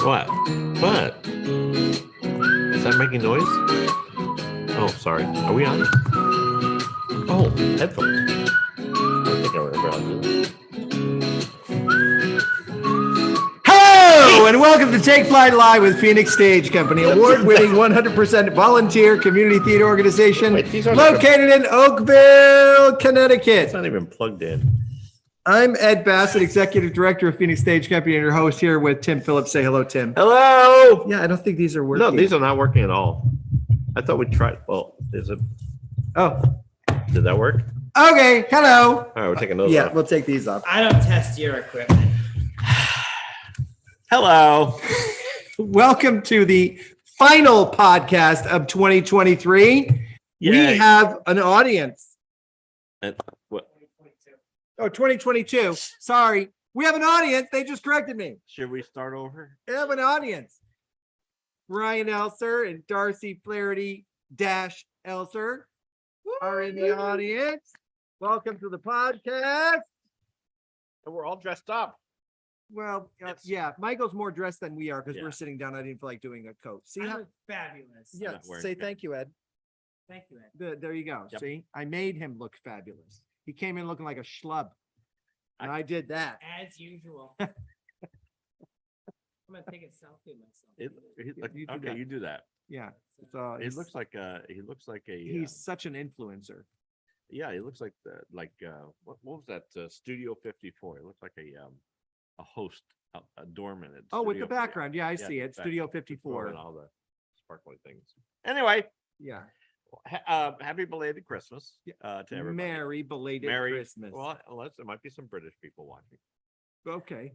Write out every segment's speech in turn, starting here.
What? What? Is that making noise? Oh, sorry. Are we on? Oh, headphones. I think I remember how to do it. Hello, and welcome to Take Flight Live with Phoenix Stage Company, award-winning 100% volunteer community theater organization Wait, these aren't located in Oakville, Connecticut. It's not even plugged in. I'm Ed Bassett, Executive Director of Phoenix Stage Company, and your host here with Tim Phillips. Say hello, Tim. Hello. Yeah, I don't think these are working. No, these are not working at all. I thought we tried. Well, is it? Oh, Did that work? okay. Hello. All right, we're taking those Yeah, off. we'll take these off. I don't test your equipment. Hello. Welcome to the final podcast of 2023. Yay. We have an audience. And what? Oh, 2022. Sorry. We have an audience. They just corrected me. Should we start over? We have an audience. Ryan Elser and Darcy Flaherty Elser are in the audience. Welcome to the podcast. And we're all dressed up. Well, It's- yeah, Michael's more dressed than we are because Yeah. we're sitting down. I didn't feel like doing a coat. See I how? look fabulous. Yeah, not wearing say it. thank you, Ed. Thank you, Ed. There you go. Yep. See, I made him look fabulous. He came in looking like a schlub. And I did that. As usual. I'm gonna take a selfie of myself. You do Okay, that. you do that. Yeah. So He looks like a. he's such an influencer. Yeah, he looks like what was that? Studio 54. It looks like a host, a doorman. At Oh, with the Studio 54. background. Yeah, I see the it. Studio background. 54. And all the sparkly things. Anyway, Yeah. happy belated Christmas to everybody. Merry belated Merry Christmas. Well, unless there might be some British people watching. Okay.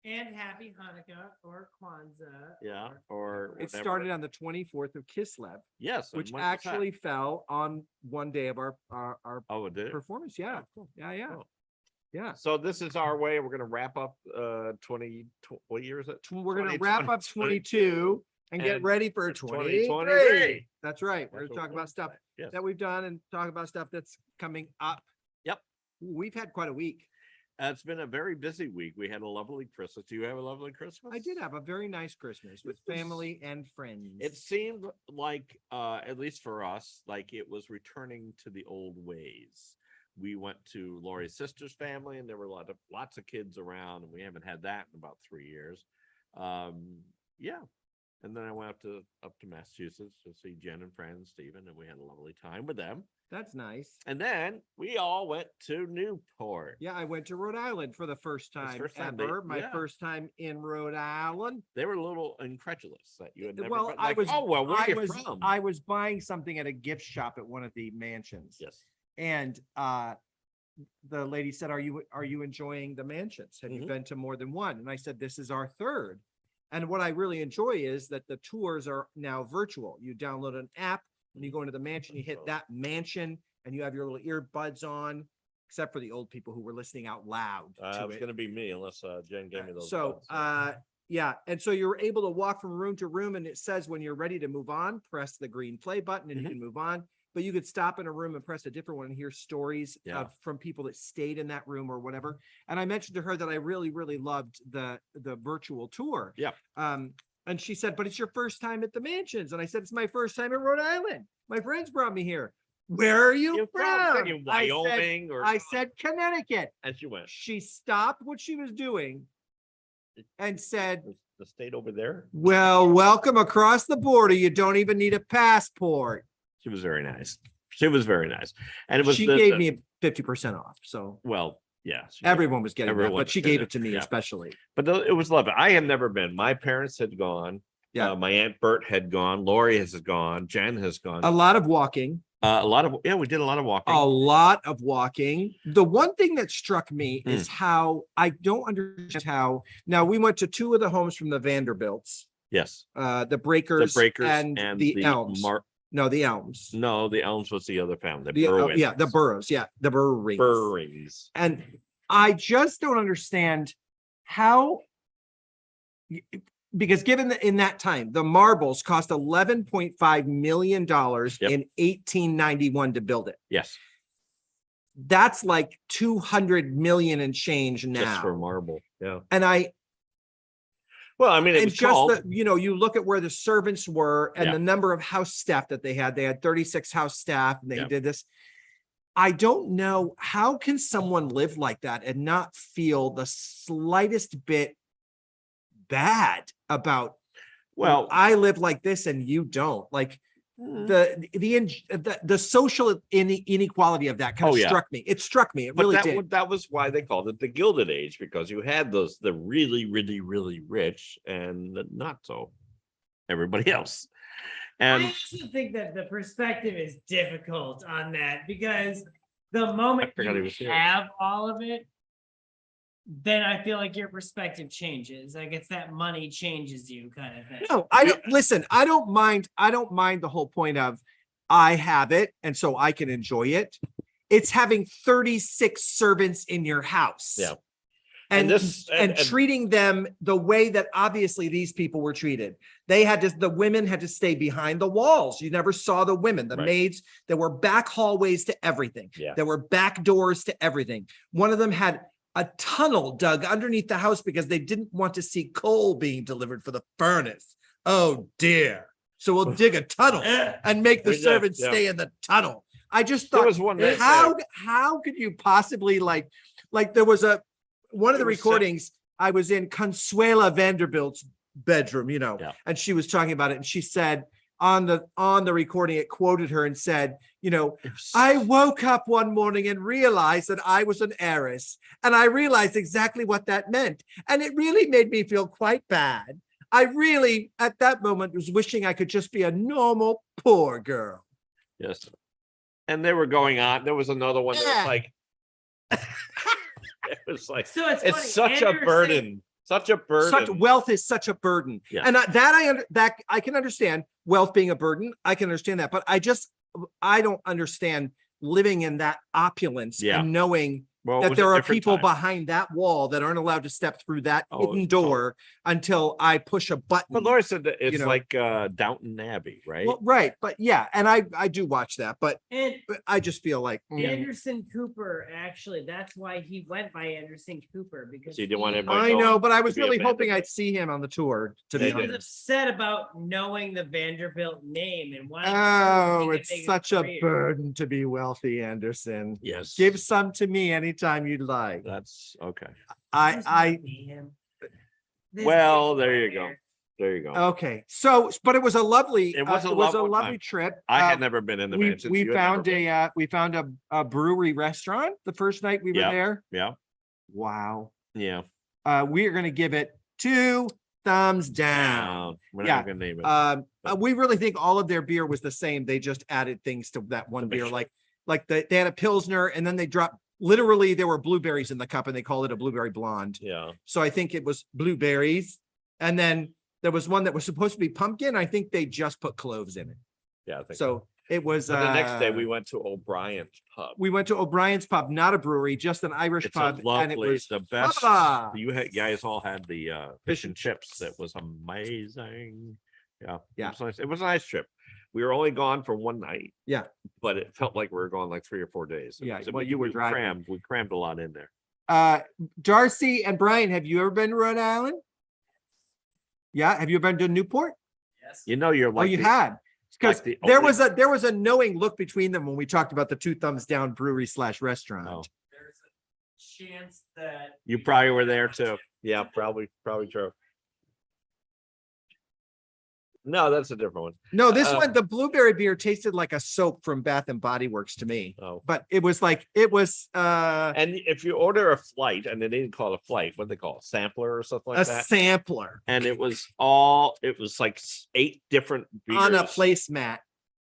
And happy Hanukkah or Kwanzaa. Yeah, or It whatever. started on the 24th of Kislev, Yes, and which when was that? actually fell on one day of our Oh, it did. performance. Yeah. Oh, cool. Yeah. Oh. Yeah. So this is our way. We're going to wrap up 20. What year is it? We're going to 20, wrap up 22 and get and ready for 23. 2023. That's right. We're That's going to what talk we're about stuff doing. Yes. that we've done and talk about stuff that's coming up. Yep. We've had quite a week. It's been a very busy week. We had a lovely Christmas. Do you have a lovely Christmas? I did have a very nice Christmas with This was- family and friends. It seemed like, at least for us, like it was returning to the old ways. We went to Lori's sister's family, and there were lots of kids around, and we haven't had that in about 3 years. Yeah, and then I went up to Massachusetts to see Jen and friends, Stephen, and we had a lovely time with them. That's nice. And then we all went to Newport. Yeah, I went to Rhode Island for the first time first time ever. My yeah. first time in Rhode Island. They were a little incredulous that you had never Well, been, I like, was. oh, well, where are you was. from? I was buying something at a gift shop at one of the mansions, Yes. and the lady said, "Are you enjoying the mansions? Have you Mhm. been to more than one?" And I said, "This is our third." And what I really enjoy is that the tours are now virtual. You download an app, when you go into the mansion, you hit that mansion, and you have your little earbuds on, except for the old people who were listening out loud It to was it. going to be me unless Jen gave me those. So, buds. yeah. And so you're able to walk from room to room, and it says when you're ready to move on, press the green play button and you Mhm. can move on. But you could stop in a room and press a different one and hear stories Yeah. from people that stayed in that room or whatever. And I mentioned to her that I really, really loved the virtual tour. Yeah. And she said, "But it's your first time at the mansions." And I said, "It's my first time in Rhode Island. My friends brought me here." "Where are you You're from?" thinking Wyoming or I said, "Connecticut." as you went. She stopped what she was doing and said, The state over there. "Well, welcome across the border. You don't even need a passport." She was very nice. She was very nice, and it was. She the- gave the- me 50% off. So Well, yeah. she did. everyone was getting that, Everyone but she was gave getting it to me yeah. especially. But it was lovely. I have never been. My parents had gone. Yeah. My Aunt Bert had gone. Lori has gone. Jen has gone. A lot of walking, A lot of we did a lot of walking. a lot of walking. The one thing that struck me Hmm. is how I don't understand how. Now we went to two of the homes from the Vanderbilts, Yes, the Breakers, and the Elms. No, the Elms. No, the Elms was the other family. The, yeah, the Burrows. Yeah, the Burrings. Burrings. And I just don't understand how, because given that in that time, the marbles cost $11.5 million Yep. in 1891 to build it. Yes. that's like 200 million and change Just for now. marble, yeah. And Well, I mean, it and was just called, the, you look at where the servants were and Yeah. the number of house staff that they had 36 house staff and they Yeah. did this. I don't know, how can someone live like that and not feel the slightest bit bad about, well, I live like this and you don't, like mm, the social inequality of that kind Oh, of yeah. struck me. It struck me. It but really that did. that was why they called it the Gilded Age, because you had the really, really, really rich and the not so everybody else. I And also think that the perspective is difficult on that because the moment forgot he you was here. have all of it, then I feel like your perspective changes. Like it's that money changes you kind of thing. No, I don't, listen, I don't mind the whole point of I have it and so I can enjoy it. It's having 36 servants in your house. Yeah. And this- and and- treating them the way that obviously these people were treated. The women had to stay behind the walls. You never saw the women, the Right. maids. There were back hallways to everything. Yeah. There were back doors to everything. One of them had a tunnel dug underneath the house because they didn't want to see coal being delivered for the furnace. Oh dear. So we'll dig a tunnel and make the We did, servants yeah. stay in the tunnel. I just There thought, was one that- how could you possibly like there was one of the It was set- recordings I was in Consuela Vanderbilt's bedroom, Yeah. and she was talking about it and she said on the recording, it quoted her and said, I woke up one morning and realized that I was an heiress, and I realized exactly what that meant. And it really made me feel quite bad. I really, at that moment, was wishing I could just be a normal poor girl. Yes. And they were going on. There was another one that Yeah. was like, it was like, So it's it's such a Anderson- burden, such a burden. Such wealth is such a burden. Yeah. And that I can understand wealth being a burden. I can understand that, but I don't understand living in that opulence Yeah. and knowing Well, it that was a there are different people time. behind that wall that aren't allowed to step through that Oh, hidden door until I push a button. But Laura said that it's know. like Downton Abbey, right? Well, right. But yeah, and I do watch that, but And I just feel like Anderson Cooper, actually, that's why he went by Anderson Cooper because So you didn't want he- everybody I know, but I was to be a really hoping Vanderbilt. I'd see him on the tour, to They be he was did. honest. upset about knowing the Vanderbilt name and wanting to Oh, make it's big such a career. burden to be wealthy, Anderson. Yes. Give some to me anytime you'd like. That's okay. I Well, there you go. There you go. okay. So, but it was a lovely, It was a lovely time. trip. I had Uh, never been in the we mansion. we You had never found been? we found a brewery restaurant the first night we were Yeah. there. Yeah. Wow. Yeah. We are going to give it 2 thumbs down. We're not Yeah. even gonna name it. We really think all of their beer was the same. They just added things to that one To make beer, sure. like they had a Pilsner and then they dropped, literally there were blueberries in the cup and they called it a blueberry blonde. Yeah. So I think it was blueberries. And then there was one that was supposed to be pumpkin. I think they just put cloves in it. Yeah. I think So it was, But the next day we went to O'Brien's pub. we went to O'Brien's pub, not a brewery, just an Irish It's a pub. And it lovely, was the best. ah, You guys all had the fish and chips. That was amazing. Yeah. Yeah. It was nice. It was a nice trip. We were only gone for one night. Yeah. But it felt like we were gone like 3 or 4 days. It Yeah, was- well, you were driving. We crammed a lot in there. Darcy and Brian, have you ever been to Rhode Island? Yeah. Have you ever been to Newport? Yes. You know, you're Oh, like you the- had. Because like the there only- was a knowing look between them when we talked about the 2 thumbs down brewery / restaurant. Oh. There's a chance that You probably were there too. Yeah, probably true. No, that's a different one. No, this Uh, one, the blueberry beer tasted like a soap from Bath and Body Works to me. Oh. But it was And if you order a flight, and they didn't call it a flight, what they call it, sampler or something a like that. sampler And it was like 8 different on a beers placemat.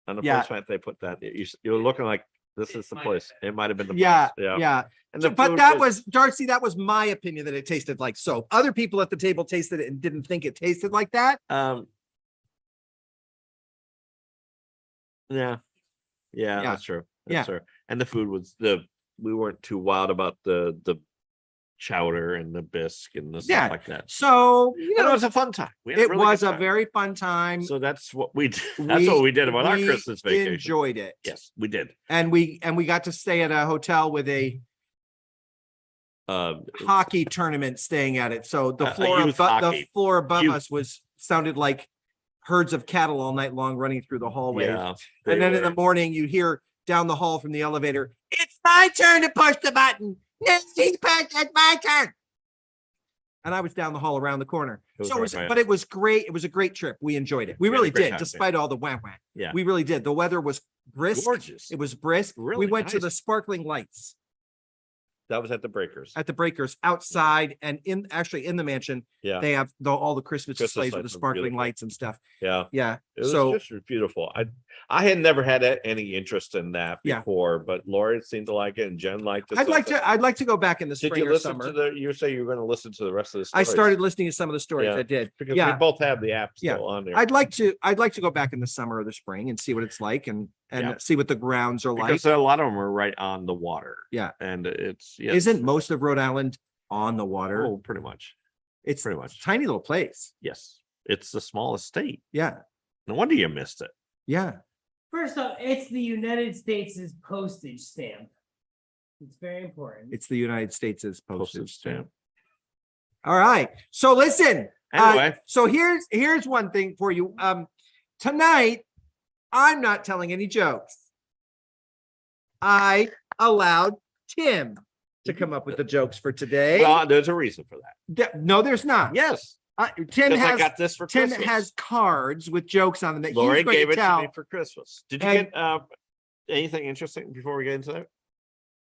On the Yeah. placemat, they put that. You're looking like this is the place. It might have been the Yeah, place. yeah. And the But food that was Darcy, that was my opinion that it tasted like soap. Other people at the table tasted it and didn't think it tasted like that. Yeah. Yeah, Yeah. that's true. Yeah. That's true. And the food was we weren't too wild about the chowder and the bisque and the Yeah. stuff like that. So, you And it know, was a fun time. We had it really was good a time. very fun time. So that's what we did. That's what we did about our we Christmas vacation. Enjoyed it. Yes, we did. And we got to stay at a hotel with a Um, hockey tournament staying at it. So the A floor youth above, the hockey. floor above Youth. us sounded like herds of cattle all night long running through the hallway. yeah. And then in the morning, you hear down the hall from the elevator, "It's my turn to push the button. Nancy's push, it's my turn." And I was down the hall around the corner. was So it right was, by but it was great. It was a great trip. We enjoyed it. We We had a really great did, time, yeah. despite all the wham. Yeah. We really did. The weather was brisk. gorgeous. It was brisk. Really We went to the nice. sparkling lights That was at the Breakers. at the Breakers outside and actually in the mansion. Yeah, They have all the Christmas Christmas displays with the lights are sparkling beautiful. lights and stuff. yeah. Yeah. It was So just beautiful. I had never had any interest in that Yeah. before, but Lori seemed to like it and Jen liked it. I'd so like to go back in the Did spring you or listen summer. to you say you were going to listen to the rest of the I stories? started listening to some of the stories. Yeah. I did. because we Yeah. both have the app Yeah. still on there. I'd like to go back in the summer or the spring and see what it's like and Yeah. see what the grounds are like. Because a lot of them are right on the water. Yeah. And it's yeah. Isn't most of Rhode Island on the water? Oh, pretty much. It's Pretty a much. tiny little place. Yes. It's the smallest state. Yeah. No wonder you missed it. Yeah. First off, it's the United States' postage stamp. It's very important. It's the United States' postage Postage stamp. stamp. All right. So listen. Anyway, So here's one thing for you. Tonight, I'm not telling any jokes. I allowed Tim to come up with the jokes for today. well, there's a reason for that. No, there's not. Yes. Tim Because I has got this for Tim Christmas. has cards with jokes on them that Lori he's going gave to it to tell. me for Christmas. Did you And- get anything interesting before we get into that?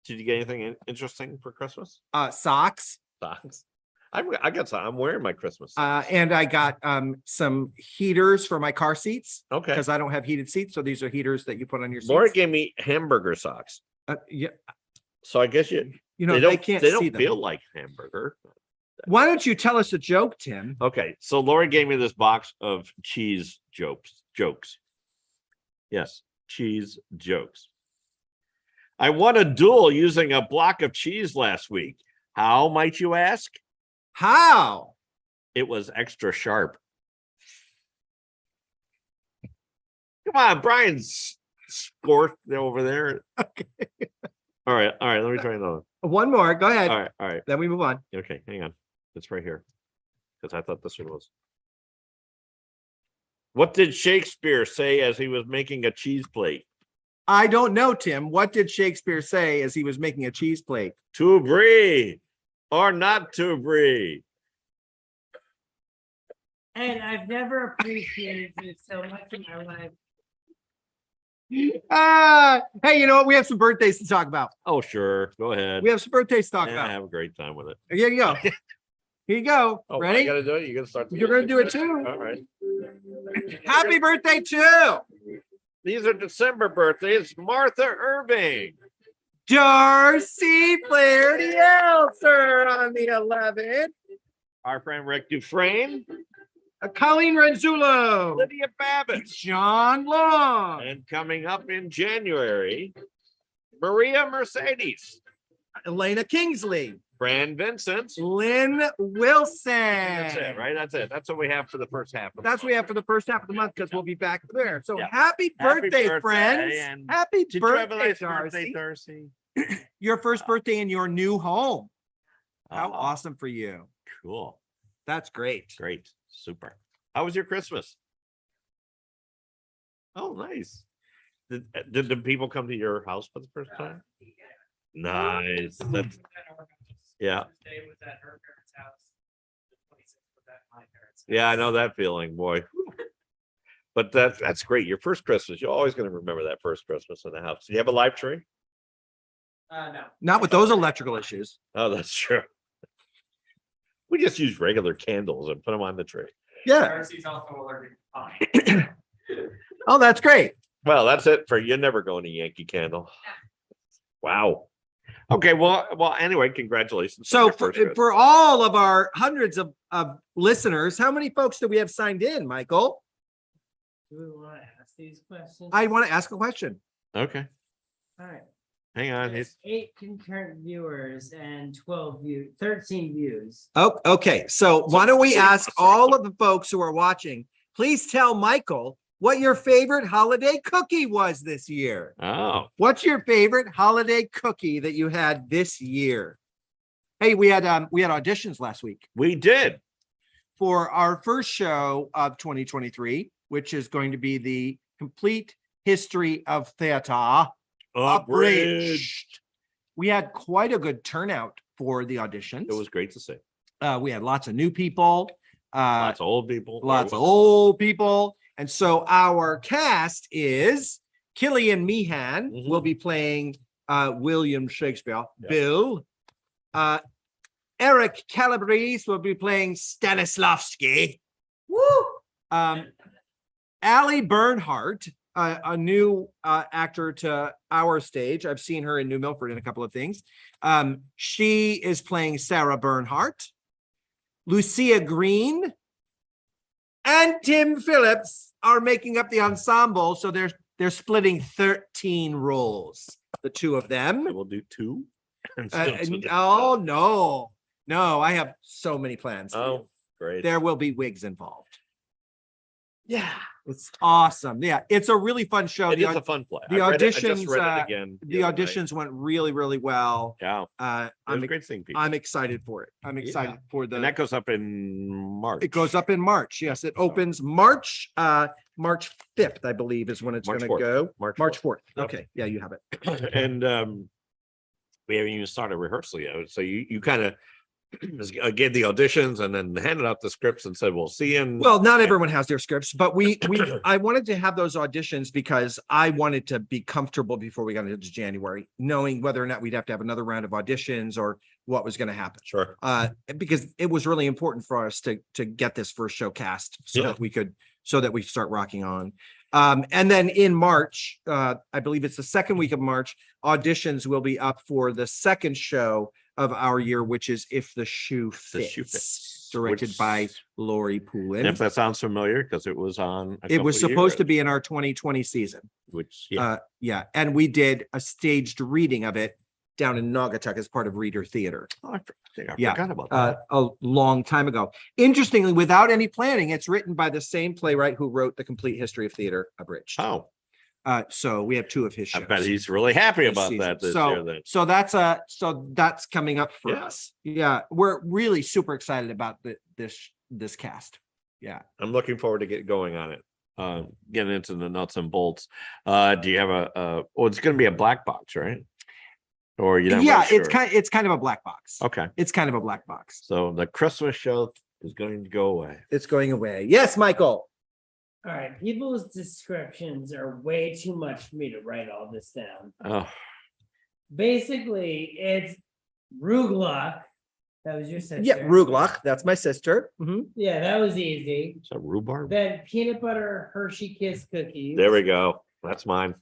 Did you get anything interesting for Christmas? Socks. Socks. I got some. I'm wearing my Christmas. And I got some heaters for my car seats Okay. because I don't have heated seats. So these are heaters that you put on your seats. Lori gave me hamburger socks. Yeah, So I guess you you know, they they don't can't they see don't them. feel like hamburger. Why don't you tell us a joke, Tim? Okay, so Lori gave me this box of cheese jokes. Yes, cheese jokes. I won a duel using a block of cheese last week. How, might you ask? How? It was extra sharp. Come on, Brian's scorched over there. Okay. All right, let me try another. One more. Go ahead. All right. Then we move on. Okay, hang on. It's right here. Because I thought this one was. What did Shakespeare say as he was making a cheese plate? I don't know, Tim. What did Shakespeare say as he was making a cheese plate? To brie or not to brie? And I've never appreciated you so much in my life. Hey, you know what? We have some birthdays to talk about. Oh, sure. Go ahead. We have some birthdays to talk Yeah, about. have a great time with it. Here you go. Here you go. Oh, I Ready? gotta do it. You gotta start. the You're gonna music? do it too. All right. Happy birthday to These are December birthdays. Martha Irving. Darcy Flaherty Elser on the 11th. Our friend Rick Dufresne. Colleen Renzulo. Lydia Babbitt. John Long. And coming up in January, Maria Mercedes. Elena Kingsley. Fran Vincent. Lynn Wilson. That's it, right? That's it. That's what we have for the first half. Of the That's what we month. have for the first half of the month because we'll be back there. So Yeah. happy Happy birthday, birthday, friends. and Happy Did you have a birthday, nice birthday, Darcy. Darcy? Your first birthday in your new home. How Oh, awesome for you. Cool. That's great. Great. Super. How was your Christmas? Oh, nice. Did the people come to your house for the first time? Nice. That's, yeah. Yeah, I know that feeling, boy. But that's great. Your first Christmas, you're always going to remember that first Christmas in the house. Do you have a live tree? No. Not with those electrical issues. Oh, that's true. We just use regular candles and put them on the tree. Yeah. Darcy's also allergic to pine. Oh, that's great. Well, that's it for you never going to Yankee Candle. Wow. Okay, well, anyway, congratulations. on So your first Christmas. for all of our hundreds of listeners, how many folks do we have signed in, Michael? Do we want to ask these questions? I want to ask a question. Okay. All right. hang on. There's 8 concurrent viewers and 13 views. Oh, okay. So why don't we ask all of the folks who are watching, please tell Michael what your favorite holiday cookie was this year. Oh, What's your favorite holiday cookie that you had this year? Hey, we had auditions last week we did. for our first show of 2023, which is going to be the complete history of theater. Abridged. We had quite a good turnout for the auditions. It was great to see. We had lots of new people, Lots of old people. lots of old people. And so our cast is Killian Meehan Mhm. will be playing William Shakespeare, Yeah. Bill. Eric Calabrese will be playing Stanislavski. Woo! Allie Bernhardt, a new actor to our stage. I've seen her in New Milford in a couple of things. She is playing Sarah Bernhardt. Lucia Green and Tim Phillips are making up the ensemble. So they're splitting 13 roles, the two of them. We'll do 2. Oh, no, I have so many plans. for you. Oh, great. There will be wigs involved. Yeah, it's awesome. Yeah, it's a really fun show. It The is a fun play. the I read it- I just auditions, read it again. the other night. auditions went really, really well. Yeah, it was I'm great seeing people. I'm excited for it. I'm excited for And that the. goes up in March. It goes up in March. Yes, it opens March 5th, I believe, is when it's March going 4th. to go. March March 4th. Yep. Okay, yeah, you have it. And we haven't even started rehearsal yet. So you kind of gave the auditions and then handed out the scripts and said, we'll see you in. Well, not everyone has their scripts, but I wanted to have those auditions because I wanted to be comfortable before we got into January, knowing whether or not we'd have to have another round of auditions or what was going to happen. Sure. Because it was really important for us to get this first show cast so Yeah. that we could start rocking on. And then in March, I believe it's the second week of March, auditions will be up for the second show of our year, which is If the Shoe The Shoe Fits, Fits, directed which- by Lori And Poulin. if that sounds familiar, because it was on. It was supposed to be in our 2020 season. Which, yeah, Yeah, and we did a staged reading of it down in Naugatuck as part of Reader Theater. Oh, I yeah, forgot about that. a long time ago. Interestingly, without any planning, it's written by the same playwright who wrote The Complete History of Theater Abridged. Oh, So we have 2 of his I shows. bet he's really happy this about season. that this year then. So that's coming up for Yeah. us. Yeah, we're really super excited about this cast. Yeah. I'm looking forward to get going on it. Getting into the nuts and bolts. Do you have it's gonna be a black box, right? Or you? Yeah, it's kind of a black box. Okay, It's kind of a black box. so the Christmas show is going to go away. It's going away. Yes, Michael. All right, people's descriptions are way too much for me to write all this down. Oh, Basically, it's Rugluck. That was your sister. Yeah, Ruglach. That's my sister. Mhm. Yeah, that was easy. is that rhubarb? Then peanut butter Hershey Kiss cookies. There we go. That's mine.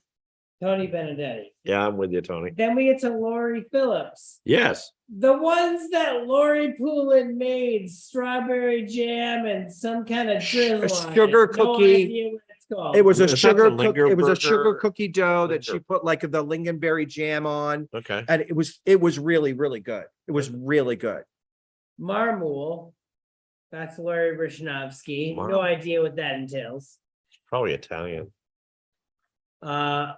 Tony Benedetti. Yeah, I'm with you, Tony. Then we get to Lori Phillips. Yes. The ones that Lori Poulin made, strawberry jam and some kind of drizzle on it. sugar No cookie. idea what it's called. It was a Is that sugar the cookie. Linger It was a burger? sugar cookie dough that she Linger. put like the lingonberry jam on, Okay. and it was really, really good. It was really good. Marmool. That's Lori Rishnovsky. Mar- No idea what that entails. Probably Italian.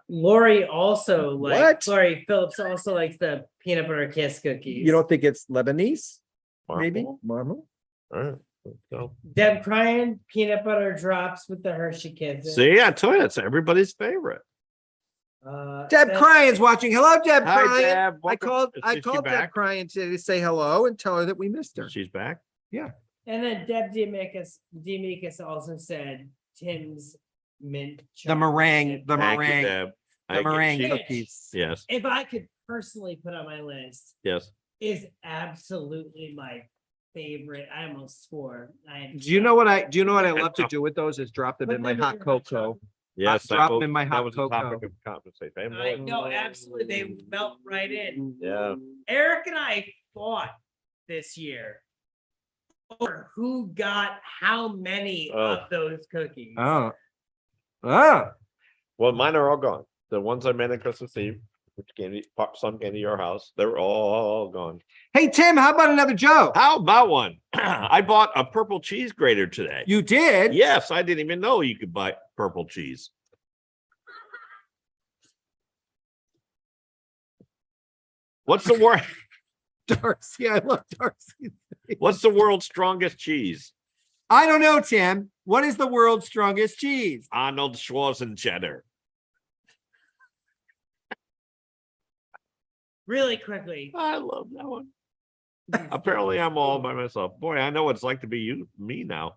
Lori also What? Lori Phillips also likes the peanut butter kiss cookies. You don't think it's Lebanese? Maybe Marble? marmal. All right. So, Deb Cryan, peanut butter drops with the Hershey Kisses. see, I told you it's everybody's favorite. Deb Cryan's watching. Hello, Deb Hi, Cryan. Deb. I Welcome. called Is I she called Deb back? Cryan to say hello and tell her that we missed her. She's back. And then Deb Demikas also said Tim's mint. The meringue, the Thank you, meringue, Deb. the meringue she- cookies. Yes, If I could personally put on my list, yes. is absolutely my favorite. I almost swore. Do you know what I love to do with those is drop them Put in my them in hot your hot cocoa. Yes, drop that was- in my that hot was the topic cocoa. of conversation. I know, absolutely. They melt right in. Yeah. Eric and I fought this year over who got how many of those cookies. Oh. Well, mine are all gone. The ones I made on Christmas Eve, which candy, some came to your house. They were all gone. Hey, Tim, how about another joke? How about one? I bought a purple cheese grater today. You did? Yes, I didn't even know you could buy purple cheese. What's the word? Darcy, I love Darcy. What's the world's strongest cheese? I don't know, Tim. What is the world's strongest cheese? Arnold Schwarzenegger. Really quickly. I love that one. Apparently, I'm all by myself. Boy, I know what it's like to be me now.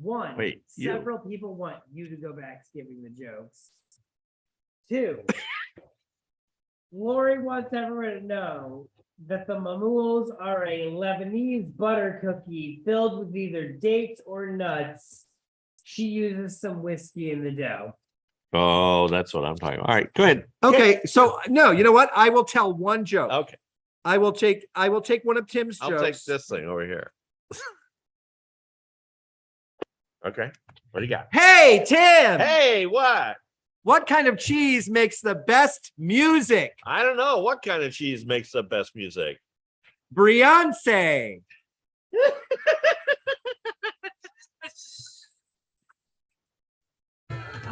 One, Wait, you. several people want you to go back to giving the jokes. Two, Lori wants everyone to know that the mamouls are a Lebanese butter cookie filled with either dates or nuts. She uses some whiskey in the dough. Oh, that's what I'm talking about. All right, go ahead. Okay, so no, you know what? I will tell one joke. Okay, I will take one of Tim's I'll jokes. take this thing over here. Okay, what do you got? Hey, Tim! Hey, what? What kind of cheese makes the best music? I don't know. What kind of cheese makes the best music? Beyonce.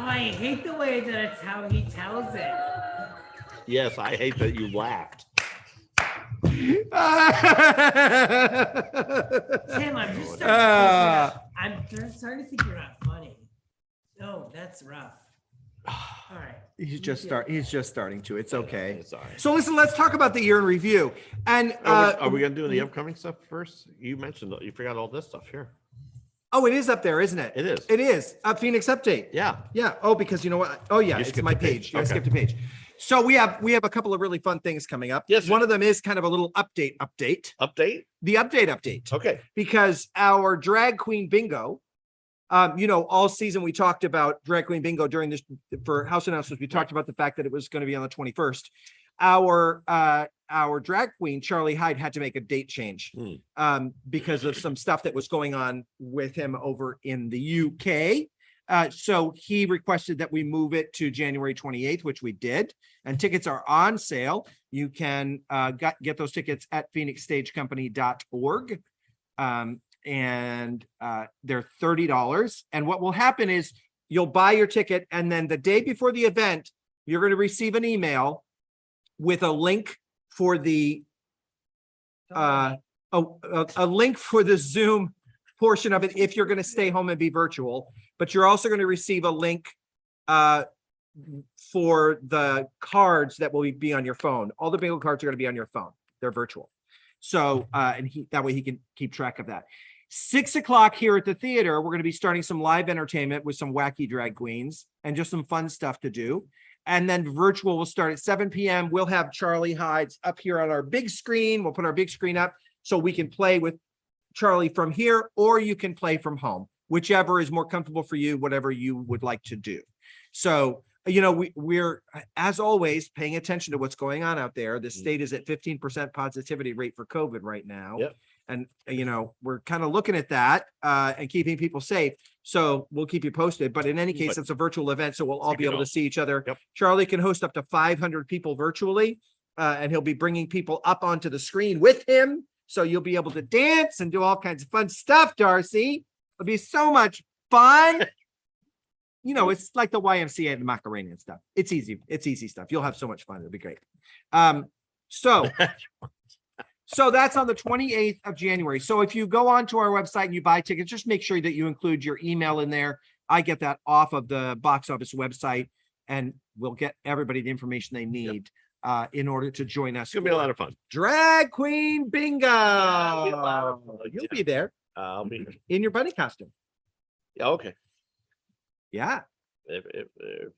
Oh, I hate the way that it's how he tells it. Yes, I hate that you laughed. Tim, I'm just starting to think you're not funny. No, that's rough. All right. He's just starting to. It's okay. It's all right. So listen, let's talk about the year in review. And Are we gonna do the upcoming stuff first? You mentioned you forgot all this stuff here. oh, it is up there, isn't it? It is. It is. Phoenix Update. Yeah. Yeah. Oh, because you know what? Oh, yeah. You It's skipped my a page. page. I Okay. skipped a page. So we have a couple of really fun things coming up. Yes, sir. One of them is kind of a little update. Update. The update. Okay. Because our drag queen bingo, all season we talked about drag queen bingo during this for house announcements. We talked about the fact that it was going to be on the 21st. Our drag queen Charlie Hyde had to make a date change because of some stuff that was going on with him over in the UK. So he requested that we move it to January 28th, which we did, and tickets are on sale. You can get those tickets at phoenixstagecompany.org. And they're $30. And what will happen is you'll buy your ticket, and then the day before the event, you're going to receive an email with a link for the a link for the Zoom portion of it if you're going to stay home and be virtual. But you're also going to receive a link for the cards that will be on your phone. All the bingo cards are going to be on your phone. They're virtual. So that way he can keep track of that. 6 o'clock here at the theater, we're going to be starting some live entertainment with some wacky drag queens and just some fun stuff to do. And then virtual will start at 7 p.m. We'll have Charlie Hyde's up here on our big screen. We'll put our big screen up so we can play with Charlie from here, or you can play from home, whichever is more comfortable for you, whatever you would like to do. So, we're, as always, paying attention to what's going on out there. The state is at 15% positivity rate for COVID right now. Yep. And, we're kind of looking at that and keeping people safe. So we'll keep you posted. But in any case, it's a virtual event, so we'll all be able to see each other. Yep. Charlie can host up to 500 people virtually, and he'll be bringing people up onto the screen with him. So you'll be able to dance and do all kinds of fun stuff, Darcy. It'll be so much fun. It's like the YMCA and the Macarena and stuff. It's easy. It's easy stuff. You'll have so much fun. It'll be great. So that's on the 28th of January. So if you go onto our website and you buy tickets, just make sure that you include your email in there. I get that off of the box office website, and we'll get everybody the information they need in order to join us. It's gonna be a lot of fun. Drag Queen Bingo. You'll be there I'll be. in your bunny costume. Yeah. Okay. Yeah, If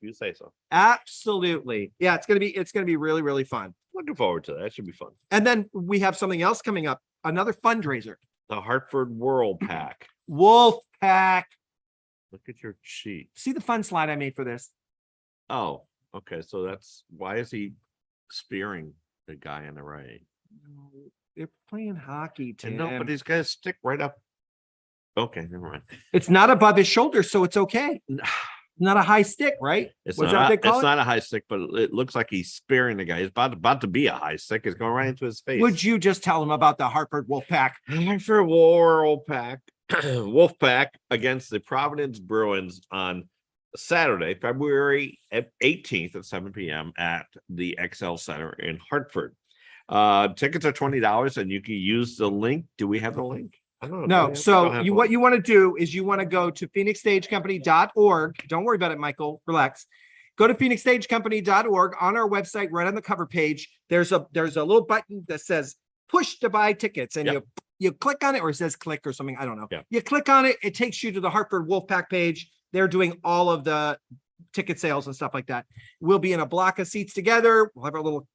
you say so. absolutely. Yeah, it's gonna be really, really fun. Looking forward to that. That should be fun. And then we have something else coming up, another fundraiser. The Hartford World Pack. Wolf Pack. Look at your sheet. See the fun slide I made for this? Oh, okay. So that's why is he spearing the guy in the right? They're playing hockey, Tim. No, but he's got to stick right up. Okay, never mind. It's not above his shoulder, so it's okay. Not a high stick, right? It's What's that not, they call it's it? not a high stick, but it looks like he's spearing the guy. It's about to be a high stick. It's going right into his face. Would you just tell them about the Hartford Wolfpack? For Wolfpack, Wolfpack against the Providence Bruins on Saturday, February 18th at 7 p.m. at the XL Center in Hartford. Tickets are $20 and you can use the link. Do we have the link? I don't know. Do we No. have- So don't have you the what link. you want to do is you want to go to phoenixstagecompany.org. Don't worry about it, Michael. Relax. Go to phoenixstagecompany.org. On our website, right on the cover page, there's a little button that says push to buy tickets, and Yep. you click on it, or it says click or something. I don't know. Yep. You click on it, it takes you to the Hartford Wolfpack page. They're doing all of the ticket sales and stuff like that. We'll be in a block of seats together. We'll have our little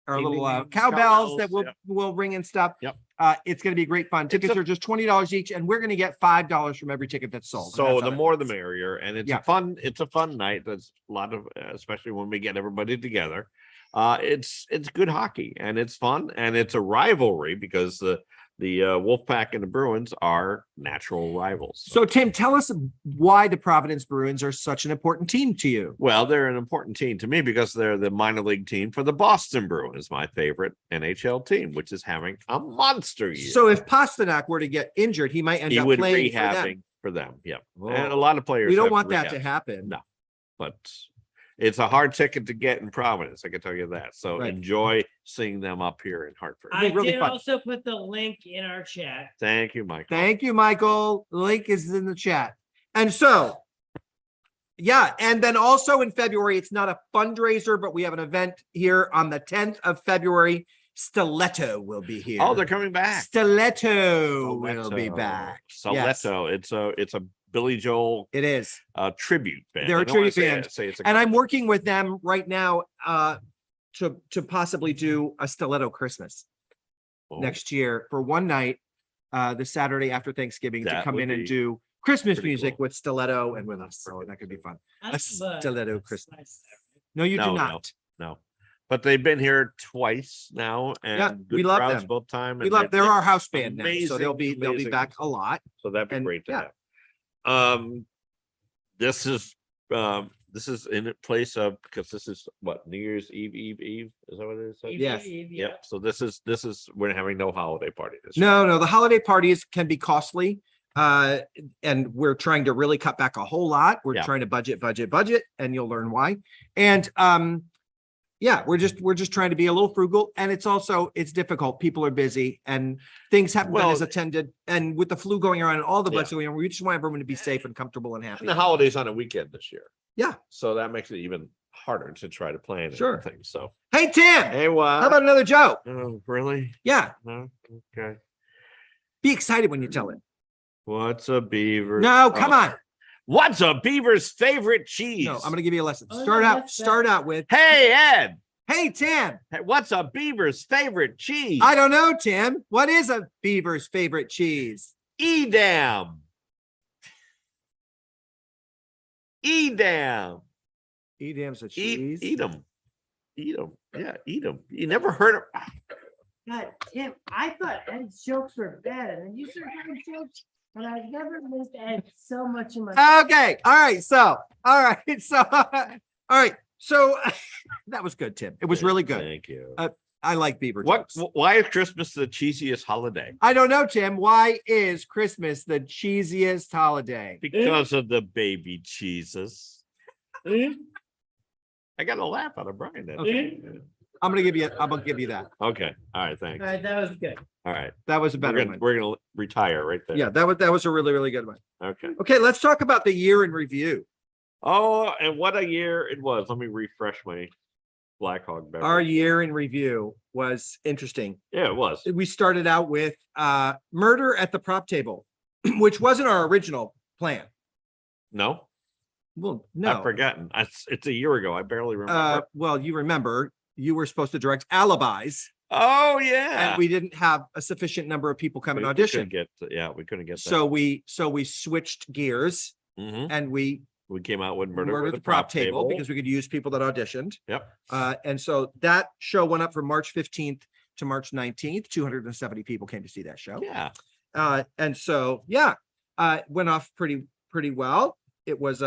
cowbells Cowbells, that yep. will ring and stuff. Yep. It's going to be great fun. Tickets a- are just $20 each, and we're going to get $5 from every ticket that's sold. So That's the how more it the works. merrier, and it's Yeah. a fun night. There's a lot of, especially when we get everybody together. It's good hockey and it's fun and it's a rivalry because the Wolfpack and the Bruins are natural rivals. So Tim, tell us why the Providence Bruins are such an important team to you. Well, they're an important team to me because they're the minor league team for the Boston Bruins, my favorite NHL team, which is having a monster year. So if Pasternak were to get injured, he might end he up would playing for them. rehabbing for them. Yeah, Whoa. and a lot of players. We don't have want that to rehab. happen. No. But it's a hard ticket to get in Providence. I can tell you that. So Right. enjoy seeing them up here in Hartford. I really did fun. also put the link in our chat. Thank you, Michael. Thank you, Michael. The link is in the chat. And so, yeah, and then also in February, it's not a fundraiser, but we have an event here on the 10th of February. Stiletto will be here. Oh, they're coming back. Stiletto will be back. Yes. Stiletto. It's a Billy Joel It is. tribute band. They're a I don't wanna tribute band. say it's a And I'm cover. working with them right now to possibly do a Stiletto Christmas Oh, next year for one night, the Saturday after Thanksgiving, to That come would in and be do Christmas pretty music cool. with Stiletto and with us. So that could be fun. I A love, Stiletto that's Christmas. nice. No, you No, do no. not. No, but they've been here twice now, and Yeah, good we love crowds them. both time. We and love, they're they're our house band now, so they'll amazing, be amazing back a lot. So that'd be and great to yeah. have. This is in place of, because this is what, New Year's Eve, is that what it is? Yes. Yep. So this is, we're having no holiday party this year. No, the holiday parties can be costly. And we're trying to really cut back a whole lot. We're Yeah. trying to budget, and you'll learn why. And yeah, we're just trying to be a little frugal, and it's difficult. People are busy and things haven't been Well, as attended. And with the flu going around and all the Yeah. bugs going on, we just want everyone to be safe and comfortable and happy. And the holidays on a weekend this year. Yeah. So that makes it even harder to try to plan Sure. things. So, Hey, Tim, hey, what? how about another joke? Oh, really? Yeah, No? Okay. be excited when you tell it. What's a beaver? No, come on. What's a beaver's favorite cheese? No, I'm going to give you a lesson. Oh, Start no, out, that's start out with, Hey, Ed. hey, Tim, Hey, what's a beaver's favorite cheese? I don't know, Tim. What is a beaver's favorite cheese? Edam. Edam. Edam's a Eat, cheese. eat them. Eat them. Yeah, eat them. You never heard of. God, Tim, I thought Ed's jokes were bad, and then you started having jokes, and I've never missed Ed so much in my. Okay. All right. So, all right. So that was good, Tim. It was really good. Thank you. I like beaver What? jokes. Why is Christmas the cheesiest holiday? I don't know, Tim. Why is Christmas the cheesiest holiday? Because of the baby cheeses. I got a laugh out of Brian. Okay. I'm gonna give you that. Okay. All right. All Thanks. right, that was good. All right. That was a better one. We're gonna retire right there. Yeah, that was a really, really good one. Okay. Okay, let's talk about the year in review. Oh, and what a year it was. Let me refresh my Black Hog beverage. Our year in review was interesting. Yeah, it was. We started out with murder at the prop table, which wasn't our original plan. No, Well, no. I've forgotten. It's a year ago. I barely remember. Well, you remember you were supposed to direct Alibis, Oh yeah. and we didn't have a sufficient number of people come and We audition. couldn't get. We couldn't get that. So we switched gears Mhm. and we We came out with murder murdered with the prop table because we could use people that auditioned. Yep. And so that show went up from March 15th to March 19th. 270 people came to see that show. Yeah. And so, yeah, went off pretty well. It was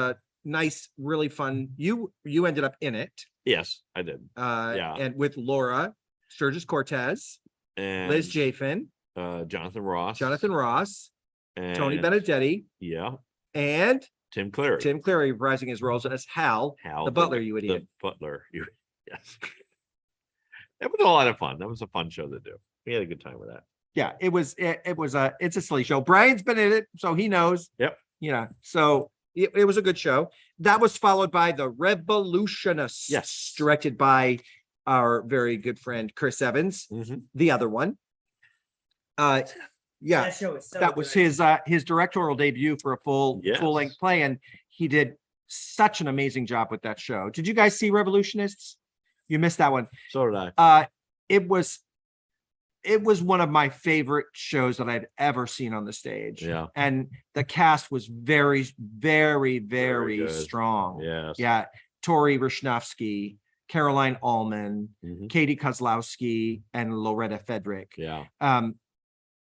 nice, really fun. You ended up in it. Yes, I did. Yeah. And with Laura Sturgis Cortez, And Liz Jafin, Jonathan Ross. Jonathan Ross, Tony and- Benedetti, Yeah. and Tim Cleary. Tim Cleary reprising his roles as Hal, Hal, the butler, you idiot. The butler. You, yes. It was a lot of fun. That was a fun show to do. We had a good time with that. Yeah, it's a silly show. Brian's been in it, so he knows. Yep. Yeah, so it was a good show. That was followed by The Revolutionists. Yes. Directed by our very good friend Chris Evans, the other one. Yeah, That show is so that was good. his directorial debut for a full Yes. length play, and he did such an amazing job with that show. Did you guys see Revolutionists? You missed that one. So did I. It was one of my favorite shows that I'd ever seen on the stage. Yeah. And the cast was very, very, very good. strong. Yes. Yeah. Tori Rashnovsky, Caroline Allman, Mhm. Katie Kozlowski, and Loretta Fedrick. Yeah.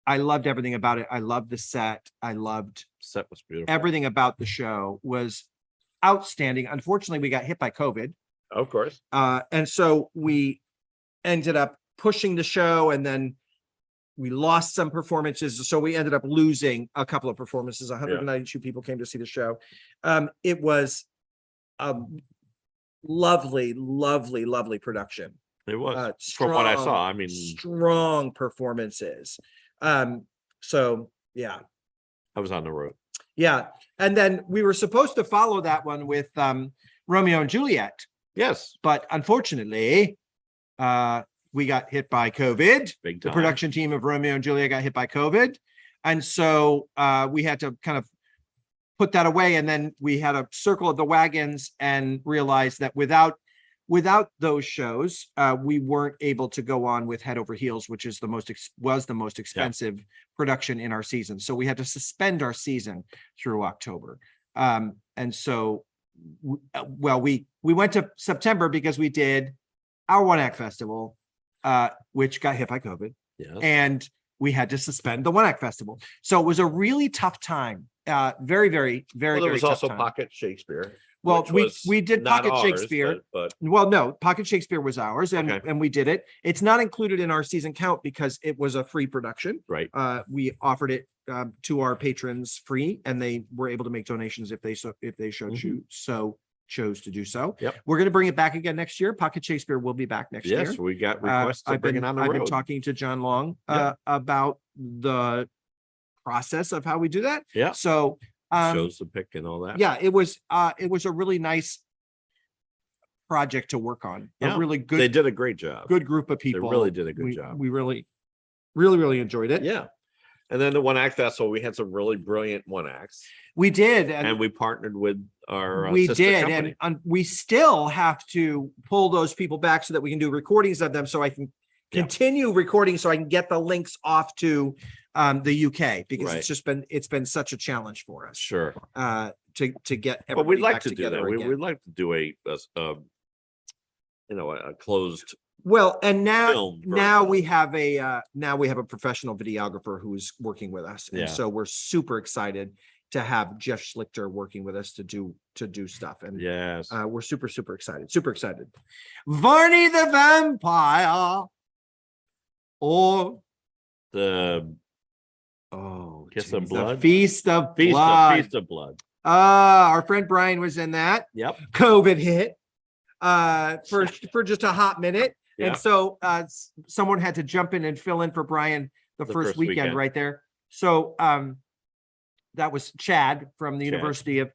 I loved everything about it. I loved the set. I loved Set was beautiful. everything about the show was outstanding. Unfortunately, we got hit by COVID. Of course. And so we ended up pushing the show, and then we lost some performances. So we ended up losing a couple of performances. 192 people came to see the show. It was a lovely, lovely, lovely production. It was. Strong, From what I saw, I mean, strong performances. So yeah. I was on the road. Yeah. And then we were supposed to follow that one with Romeo and Juliet, Yes. but unfortunately, we got hit by COVID. Big The time. production team of Romeo and Juliet got hit by COVID. And so we had to kind of put that away. And then we had a circle of the wagons and realized that without those shows, we weren't able to go on with Head Over Heels, which is the most expensive production in our season. So we had to suspend our season through October. And so, we went to September because we did our One Act Festival, which got hit by COVID, Yes. and we had to suspend the One Act Festival. So it was a really tough time. Very, very, very, Well, there very was tough also time. Pocket Shakespeare. Well, which we was did not Pocket ours, Shakespeare. but Well, no, Pocket Shakespeare was ours, and Okay. and we did it. It's not included in our season count because it was a free production. right. We offered it to our patrons free, and they were able to make donations if they chose to do so. Yep. We're going to bring it back again next year. Pocket Shakespeare will be back next year. Yes, we got requests to bring it on the I've been road. talking to John Long Yeah. about the process of how we do that. Yeah. So Shows to pick and all that. yeah, it was a really nice project to work on. Yeah, A really They good did a great job. group of people. really did a good job. We really enjoyed it. Yeah. And then the One Act Festival, we had some really brilliant one acts, We did, and we partnered with our we sister did, company. and we still have to pull those people back so that we can do recordings of them, so I can Yeah. continue recording, so I can get the links off to the UK, because Right. it's been such a challenge for us Sure. to get But everybody we'd like back to do together that. We'd again. like to do a closed Well, and now film. we have a professional videographer who's working with us, and Yeah. so we're super excited to have Jeff Schlichter working with us to do stuff, and Yes. we're super excited. Varney the Vampire, or The geez, Kiss of the Blood? Feast of Feast Blood. of Blood. Our friend Brian was in that. Yep. COVID hit for just a hot minute. Yeah. And so someone had to jump in and fill in for Brian the first weekend right there. So that was Chad from the Chad. University of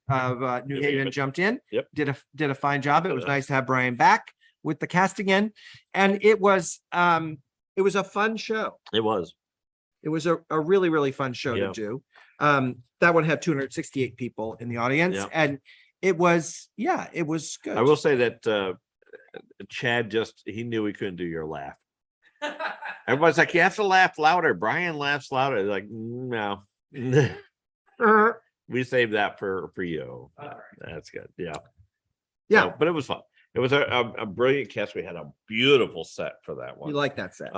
New Haven jumped in. Yep. Did a fine job. It was nice to have Brian back with the cast again. And it was a fun show. It was. It was a really, really fun show Yeah. to do. That one had 268 people in the audience, Yeah. and it was good. I will say that Chad he knew he couldn't do your laugh. Everybody's like, you have to laugh louder. Brian laughs louder. Like, no. We saved that for you. That's good. Yeah. Yeah. So, but it was fun. It was a brilliant cast. We had a beautiful set for that one. You like that set?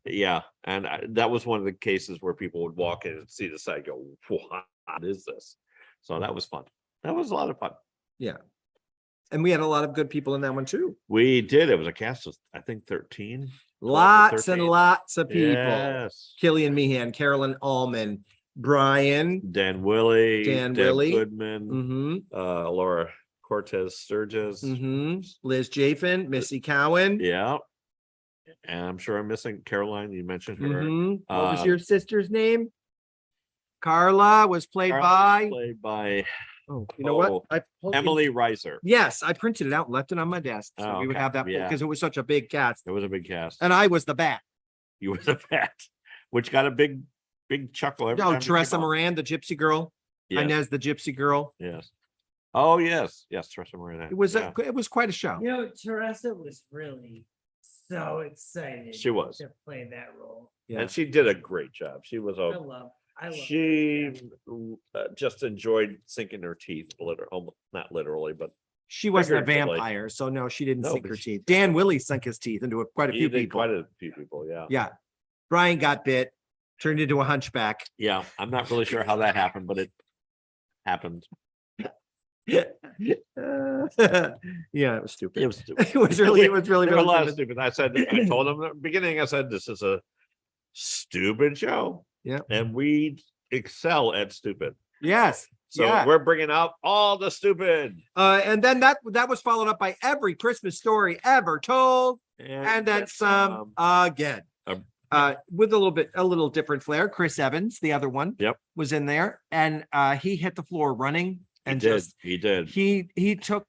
Yeah, and that was one of the cases where people would walk in and see the site, and go, "What is this?" So that was fun. That was a lot of fun. And we had a lot of good people in that one too. We did. It was a cast of, I think, 13. Lots and 13. lots of people. Yes. Killian Meehan, Carolyn Allman, Brian. Dan Willie, Dan Deb Willie. Goodman, Mm-hmm. Laura Cortez Sturgis. Mm-hmm. Liz Jafin, Missy Cowan. Yeah. And I'm sure I'm missing Caroline. You mentioned her. Mhm. What was Uh, your sister's name? Carla was played Carla by. Played by Oh, you know what? oh, I pulled it- Emily Reiser. Yes, I printed it out and left it on my desk. So Oh, we would okay. have that Yeah. because it was such a big cast. It was a big cast. And I was the bat. You were the bat, which got a big chuckle every Oh, time. you Teresa came on. Moran, the gypsy girl. Yes, Inez, the gypsy girl. yes. Oh, yes, yes, Teresa Moran. It was yeah. it was quite a show. You know, Teresa was really so excited. She was. to play that role. Yeah. And she did a great job. She was I a, love. I love. she just enjoyed sinking her teeth, almost, not literally, but She wasn't a figuratively. vampire, so no, she didn't No, sink but her she- teeth. Dan Willie sunk his teeth into quite a he few did people. quite a few people, yeah. Yeah. Brian got bit, turned into a hunchback. Yeah, I'm not really sure how that happened, but it happened. Yeah, it was stupid. It was stupid. It was really, There were a really lot of stupid. stupid. I told him at the beginning, I said, this is a stupid show. Yeah. And we excel at stupid. Yes. So yeah. we're bringing out all the stupid. And then that was followed up by every Christmas story ever told, and then some again. With a little different flair. Chris Evans, the other one, Yep. was in there, and he hit the floor running and He did. he took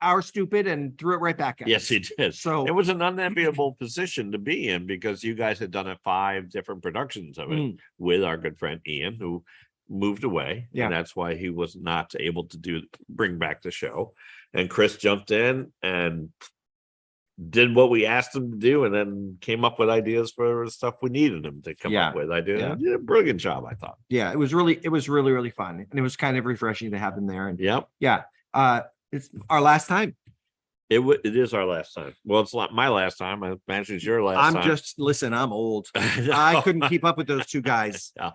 our stupid and threw it right back at Yes, us. he did. So It was an unenviable position to be in because you guys had done 5 different productions of it Mm. with our good friend Ian, who moved away. Yeah. And that's why he was not able to bring back the show. And Chris jumped in and did what we asked him to do and then came up with ideas for stuff we needed him to come Yeah. up with. I did. Yeah. He did a brilliant job, I thought. yeah, it was really fun, and it was kind of refreshing to have them there. And Yep. yeah, it's our last time. It is our last time. Well, it's not my last time. I imagine it's your last I'm time. just listen. I'm old. I couldn't keep up with those two guys. Yeah.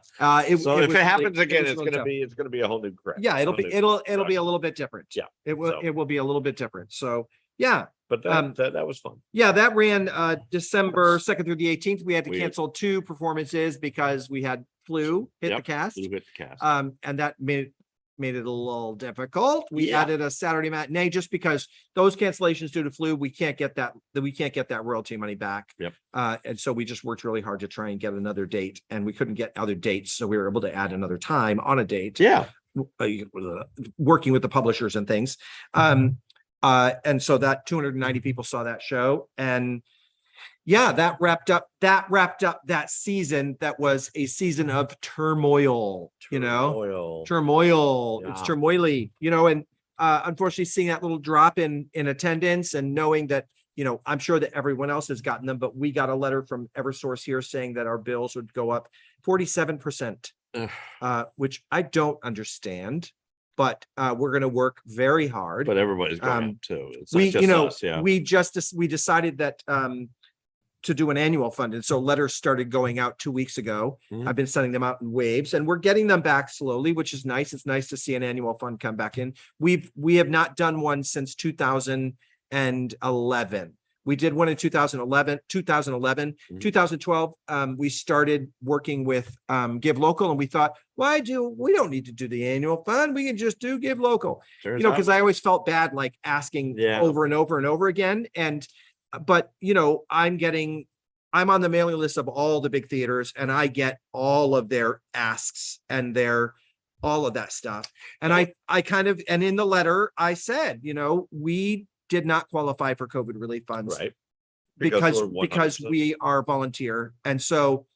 was So if it really- happens again, was it's really gonna tough. be a whole new crowd. Yeah, it'll Whole be new it'll be a production. little bit different. Yeah, It will so- be a little bit different. So yeah, But Um, that was fun. yeah, that ran December 2nd through the 18th. We had to We- cancel 2 performances because we had flu hit the Yep, cast. You hit the cast. And that made it a little difficult. We Yeah. added a Saturday matinee just because those cancellations due to flu, we can't get that royalty money back. Yep. And so we just worked really hard to try and get another date, and we couldn't get other dates, so we were able to add another time on a date. Yeah. Working with the publishers and things. And so that 290 people saw that show, and yeah, that wrapped up that season. That was a season of turmoil, turmoil. It's Yeah. turmoily, and unfortunately seeing that little drop in attendance and knowing that, I'm sure that everyone else has gotten them, but we got a letter from Eversource here saying that our bills would go up 47%, Ugh. which I don't understand, but we're going to work very hard. But everybody's going up too. It's not we, just us, yeah. we decided that to do an annual fund, and so letters started going out 2 weeks ago. Mhm. I've been sending them out in waves, and we're getting them back slowly, which is nice. It's nice to see an annual fund come back in. We have not done one since 2011. We did one in 2011, Mhm. 2012. We started working with Give Local, and we thought, we don't need to do the annual fund. We can just do Give Local, Turns out- because I always felt bad, like asking Yeah. over and over and over again. But I'm on the mailing list of all the big theaters, and I get all of their asks and all of that stuff. And I and in the letter, I said, we did not qualify for COVID relief funds right. because we're 100%. we are volunteer. And so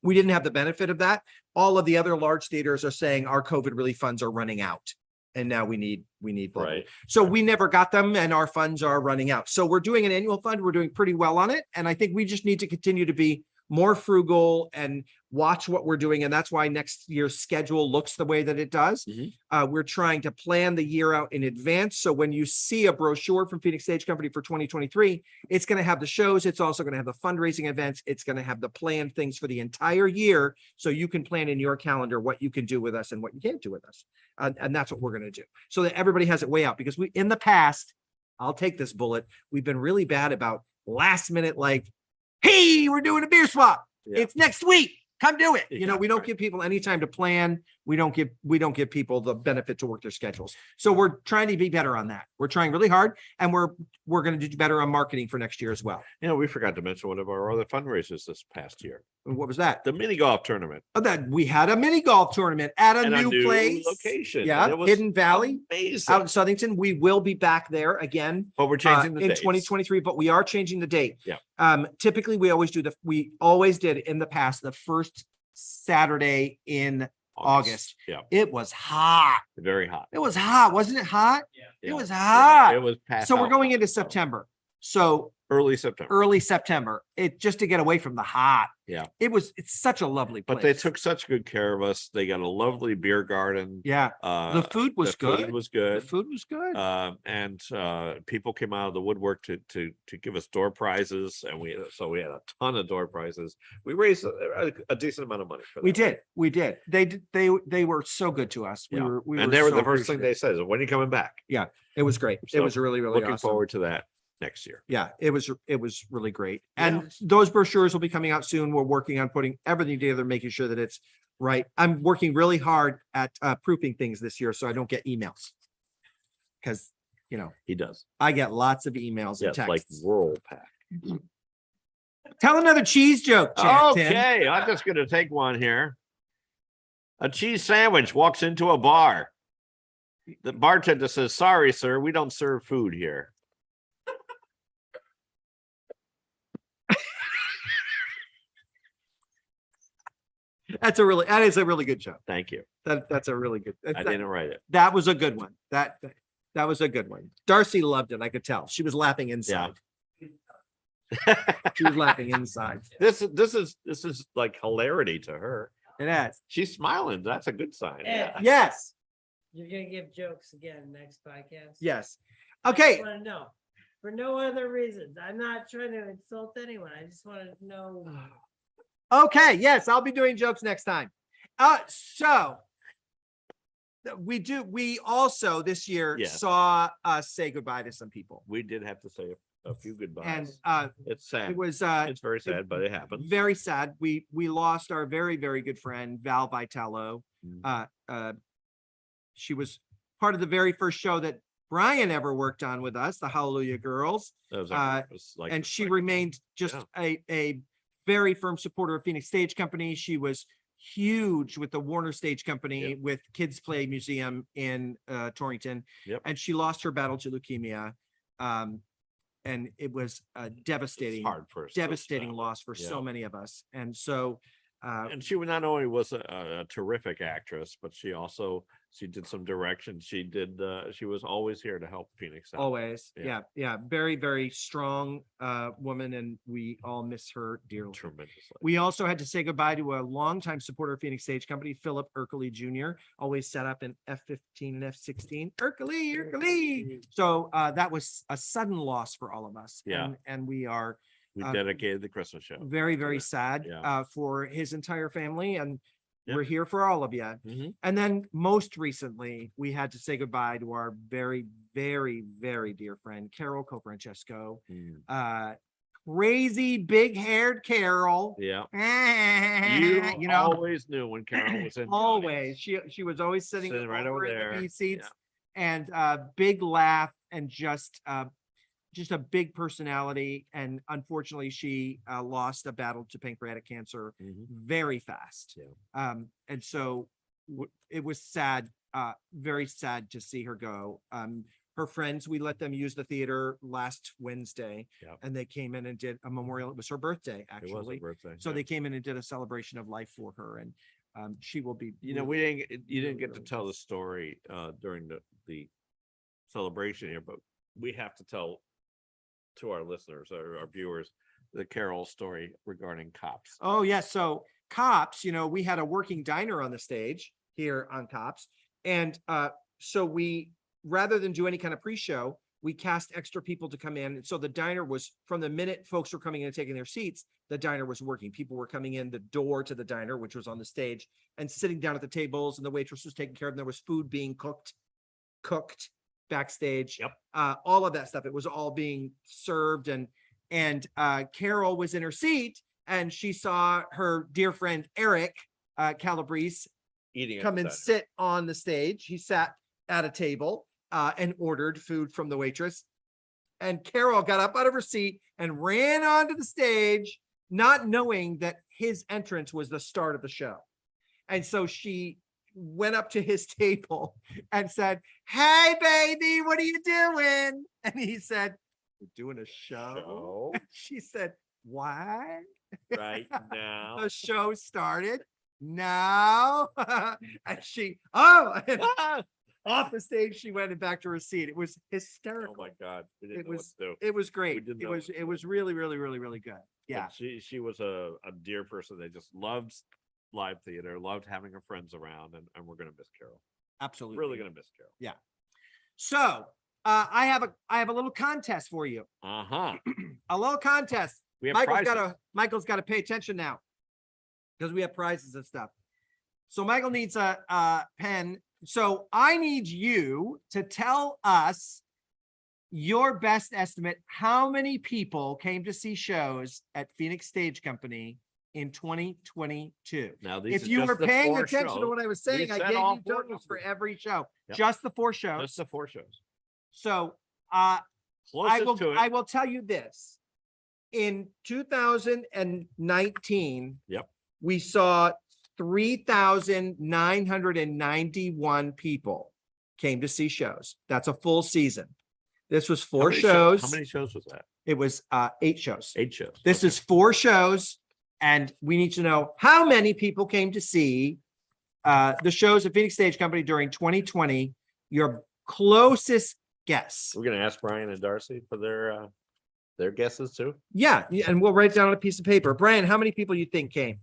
we didn't have the benefit of that. All of the other large theaters are saying our COVID relief funds are running out, and now we need vocal. Right. So we never got them, and our funds are running out. So we're doing an annual fund. We're doing pretty well on it. And I think we just need to continue to be more frugal and watch what we're doing. And that's why next year's schedule looks the way that it does. Mhm. We're trying to plan the year out in advance. So when you see a brochure from Phoenix Stage Company for 2023, it's going to have the shows. It's also going to have the fundraising events. It's going to have the planned things for the entire year. So you can plan in your calendar what you can do with us and what you can't do with us. And that's what we're going to do so that everybody has it way out, because in the past, I'll take this bullet. We've been really bad about last minute, like, hey, we're doing a beer swap. Yeah. It's next week. Come do it. You know, we don't Right. give people any time to plan. We don't give people the benefit to work their schedules. So we're trying to be better on that. We're trying really hard, and we're going to do better on marketing for next year as well. We forgot to mention one of our other fundraisers this past year, What was that? the mini golf tournament. That we had a mini golf tournament at a in new place. location. Yeah, and it was Hidden Valley amazing. out in Southington. We will be back there again But we're changing the in dates. 2023, but we are changing the date. Yeah. Typically we always did in the past, the first Saturday in August. Yeah, It was hot. very hot. It was hot. Wasn't it hot? Yeah. It was Yeah, hot. It was past. So we're out. going into September. So Early September. early September, just to get away from the hot. Yeah. It's such a lovely place. But they took such good care of us. They got a lovely beer garden. Yeah. The food was the food good. was The good. food was good. And people came out of the woodwork to give us door prizes, and we had a ton of door prizes. We raised a decent amount of money for We that. did. They were so good to us. Yeah. We And were they were so the first thing appreciative. they said is, "When are you coming back?" It was great. It So, was really, really Looking awesome. forward to that next year. Yeah, it was really great. Yeah. And those brochures will be coming out soon. We're working on putting everything together, making sure that it's right. I'm working really hard at proofing things this year so I don't get emails. Because, He does. I get lots of emails and Yes, like texts. rural pack. Tell another cheese joke, Jack Tim. Okay, I'm just gonna take one here. A cheese sandwich walks into a bar. The bartender says, "Sorry, sir, we don't serve food here." That is a really good joke. Thank you. That's a really good. I didn't write it. That was a good one. That was a good one. Darcy loved it. I could tell. She was laughing inside. She was laughing inside. This is like hilarity to her. It is. She's smiling. That's a good sign. Yeah. Yes. You're gonna give jokes again next podcast. Yes. I Okay. just wanna know, for no other reasons. I'm not trying to insult anyone. I just wanna know. Okay. Yes. I'll be doing jokes next time. So we also this year Yes. saw us say goodbye to some people. We did have to say a few And goodbyes. It's it sad. was It's very sad, but it happens. very sad. We lost our very, very good friend, Val Vitello. Mm. She was part of the very first show that Brian ever worked on with us, the Hallelujah Girls. That was it was like And she like- remained just Yeah. a very firm supporter of Phoenix Stage Company. She was huge with the Warner Stage Company, Yep. with Kids Play Museum in Torrington. Yep. And she lost her battle to leukemia. And it was a It's devastating, hard for us. devastating loss for so Yeah. many of us. And so And she not only was a terrific actress, but she did some direction. She was always here to help Phoenix out. always, Yeah. yeah, very, very strong woman, and we all miss her dearly. Tremendously. We also had to say goodbye to a longtime supporter of Phoenix Stage Company, Philip Erkley Jr., always set up in F-15 and F-16. Erkley. So that was a sudden loss for all of us. Yeah. And we are We dedicated the Christmas show. very, very Yeah. sad Yeah. for his entire family, and Yep. we're here for all of you. Mhm. And then most recently, we had to say goodbye to our very, very, very dear friend, Carol Cofrancesco. Mm. Crazy big-haired Carol. Yeah. You You know, always knew when Carol was in. the always. audience. She was always sitting Right over in the there. B seats, and big laugh, and just a big personality. And unfortunately, she lost a battle to pancreatic cancer Mhm. very fast. Yeah. And so it was sad, very sad to see her go. Her friends, we let them use the theater last Wednesday, Yep. and they came in and did a memorial. It was her birthday, It was actually. her birthday. So yeah. they came in and did a celebration of life for her, and she will be. You didn't get to tell the story during the celebration here, but we have to tell to our listeners, our viewers, the Carol story regarding cops. Oh, yes. So Cops, we had a working diner on the stage here on Cops. And so we, rather than do any kind of pre-show, we cast extra people to come in. So the diner was, from the minute folks were coming in and taking their seats, the diner was working. People were coming in the door to the diner, which was on the stage, and sitting down at the tables, and the waitress was taking care of them. There was food being cooked backstage. Yep. All of that stuff. It was all being served, and Carol was in her seat, and she saw her dear friend Eric Calabrese Eating come and sit on the stage. He sat at a table and ordered food from the waitress. And Carol got up out of her seat and ran onto the stage, not knowing that his entrance was the start of the show. And so she went up to his table and said, "Hey, baby, what are you doing?" And he said, "We're doing a show." She said, "What?" Right now. The show started now. And she, and off the stage she went and back to her seat. It was Oh hysterical. my God. We didn't It know what was, to do. it was great. didn't It know was, what to it was really, really, really, really good. Yeah, And she was a dear person. They just loved live theater, loved having her friends around, and we're gonna miss Carol. absolutely. Really gonna miss Carol. So I have a little contest for you. Uh-huh. A little contest. We have Michael's prizes. got to pay attention now, because we have prizes and stuff. So Michael needs a pen. So I need you to tell us your best estimate. How many people came to see shows at Phoenix Stage Company in 2022? Now, these If are you just were the paying 4 attention to shows. what I was saying, I said gave all you 4 totals for numbers. every show, Yep. just the 4 shows. Just the 4 shows. So Closest to it. I will tell you this. In 2019. Yep. We saw 3,991 people came to see shows. That's a full season. This was How 4 many shows. How many shows was that? It was 8 shows. 8 shows. This Okay. is 4 shows, and we need to know how many people came to see the shows at Phoenix Stage Company during 2020. Your closest guess. We're gonna ask Brian and Darcy for their guesses too. Yeah, and we'll write it down on a piece of paper. Brian, how many people you think came?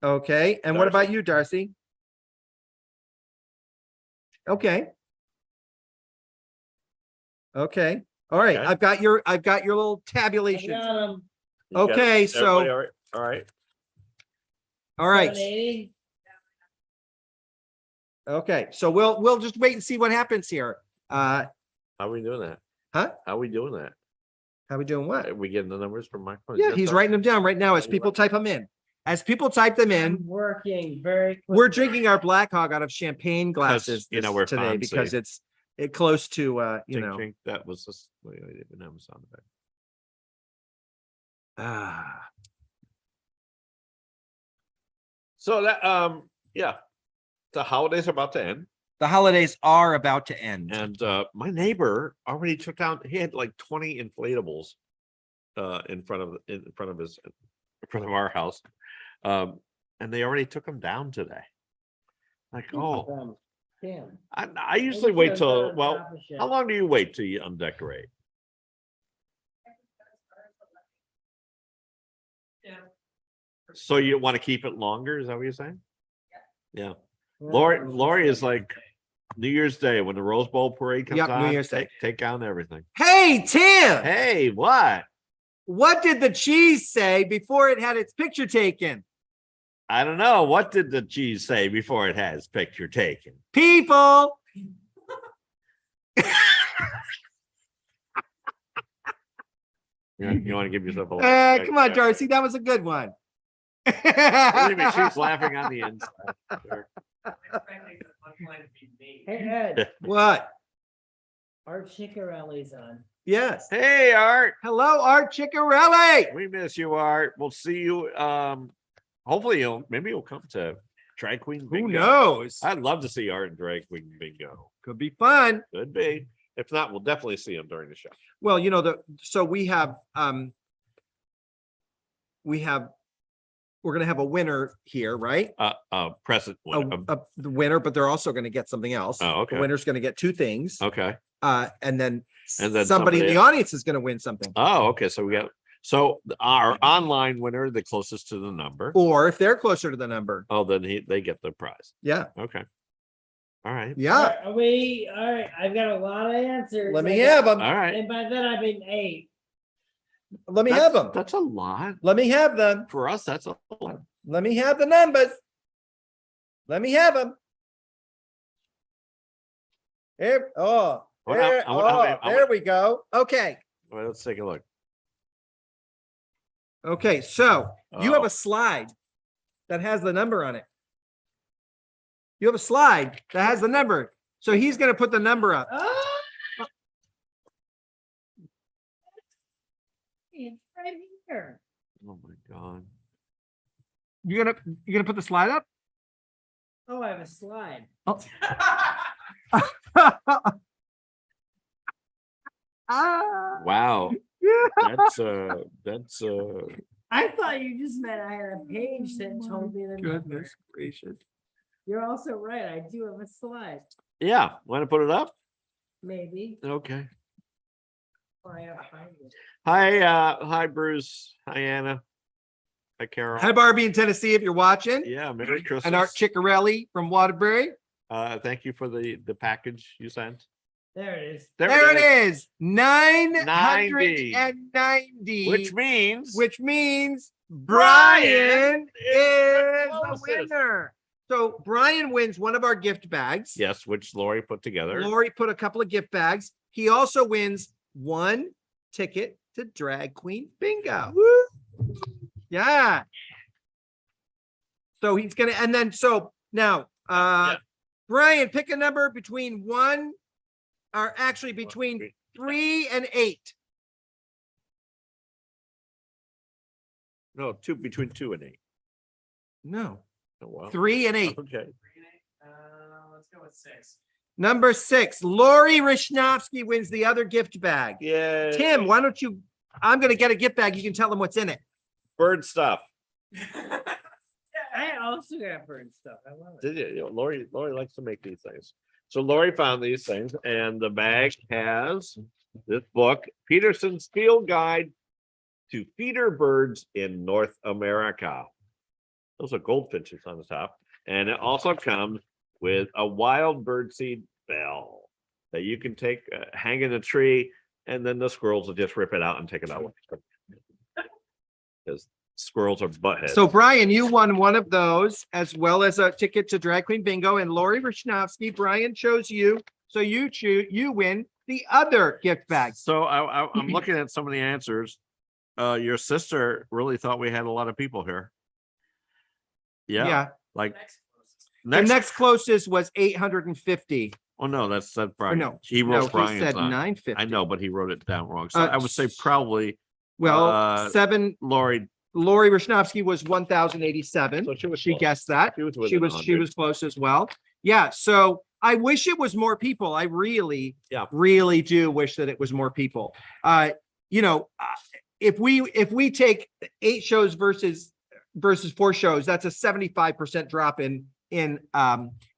Okay, and what Darcy. about you, Darcy? Okay. Okay, all right, Okay. I've got your little tabulation. You got Okay, it? so, Everybody all right. all right, 780? okay, so we'll just wait and see what happens here. How are we doing that? Huh? How are we doing that? How we doing what? Are we getting the numbers from Michael? Yeah, he's writing them down right now as Oh, people type them in. As people type them in, I'm working very. we're drinking our Black Hog out of champagne glasses we're today fancy. because it's close to That was just, wait, I didn't have a sound effect. So that, yeah, the holidays are about to end, the holidays are about to end. and my neighbor already took down. He had like 20 inflatables in front of our house, and they already took them down today. Like, oh, Damn. I usually wait till, well, how long do you wait till you undecorate? So you want to keep it longer? Is that what you're saying? Yeah. Lori is like New Year's Day when the Rose Bowl parade comes Yep, New on. Year's Day. Take down everything. Hey, Tim, Hey, what? what did the cheese say before it had its picture taken? I don't know. What did the cheese say before it had its picture taken? People. You want to give yourself a laugh? Come on, Darcy, that was a good one. Believe me, she's laughing on the inside. Sure. Hey, Ed, What? Art Chicarelli's on. Yes. Hey, Art. Hello, Art Ciccarelli. We miss you, Art. We'll see you. Hopefully maybe you'll come to Drag Queen Bingo. Who knows? I'd love to see Art and Drag Queen Bingo. Could be fun. Could be. If not, we'll definitely see him during the show. Well, so we have we're gonna have a winner here, right? Present one. The winner, but they're also gonna get something else. Oh, okay. The winner's gonna get two things. Okay. And then And then somebody in the somebody- audience is gonna win something. Oh, okay. So we got, so our online winner, the closest to the number. Or if they're closer to the number. Oh, then they get the prize. Yeah, Okay. All right. yeah. All right, I've got a lot of answers. Let I me got- have them. All right. And by then I mean 8. Let me have them. That's a lot. Let me have them. For us, that's a lot. Let me have the numbers. Let me have them. Here, I wonder how- there, I wonder how many- I there we go. Okay, Well, let's take a look. okay, so you have Oh. a slide that has the number on it. You have a slide that has the number. So he's gonna put the number up. It's right here. Oh my God. You're gonna put the slide up? Oh, I have a slide. Ah, Wow. yeah. That's I thought you just meant I had a page that told me the number. Goodness gracious. You're also right. I do have a slide. yeah. Want to put it up? Maybe. Okay. Or I have to find it. Hi, Bruce. Hi, Anna. Hi, Carol. Hi, Barbie in Tennessee, if you're watching. Yeah, Merry Christmas. And Art Ciccarelli from Waterbury. Thank you for the package you sent. There it is. There it is. 90. 990. Which means Brian is the closest. winner. So Brian wins one of our gift bags. yes, which Lori put together. Lori put a couple of gift bags. He also wins one ticket to Drag Queen Bingo. Yeah. So he's gonna, and then so now Brian, pick a number between 1 or actually between 3 and 8. No, between 2 and 8. No, Oh, wow. 3 and 8. Okay. Let's go with 6. Number 6, Lori Rishnovsky wins the other gift bag. Yeah. Tim, why don't you, I'm gonna get a gift bag. You can tell them what's in it. Bird stuff. I also got bird stuff. I love it. Did you? You know, Lori likes to make these things. So Lori found these things, and the bag has this book, Peterson's Field Guide to Feeder Birds in North America. Those are goldfinches on the top, and it also comes with a wild birdseed bell that you can take, hang in a tree, and then the squirrels will just rip it out and take it out. Because squirrels are buttheads. So Brian, you won one of those as well as a ticket to Drag Queen Bingo, and Lori Rishnovsky, Brian chose you. So you win the other gift bag. So I'm looking at some of the answers. Your sister really thought we had a lot of people here. Yeah, like The next closest was 850. Oh no, that's Brian. no, he No, wrote he Brian's said on. 950. I know, but he wrote it down wrong. So Uh, I would say probably Well, 7, Lori. Lori Rishnovsky was 1,087. So she was She close. guessed that. She was She within was 100. close as well. Yeah, so I wish it was more people. I really, Yeah. really do wish that it was more people. If we take 8 shows versus 4 shows, that's a 75% drop in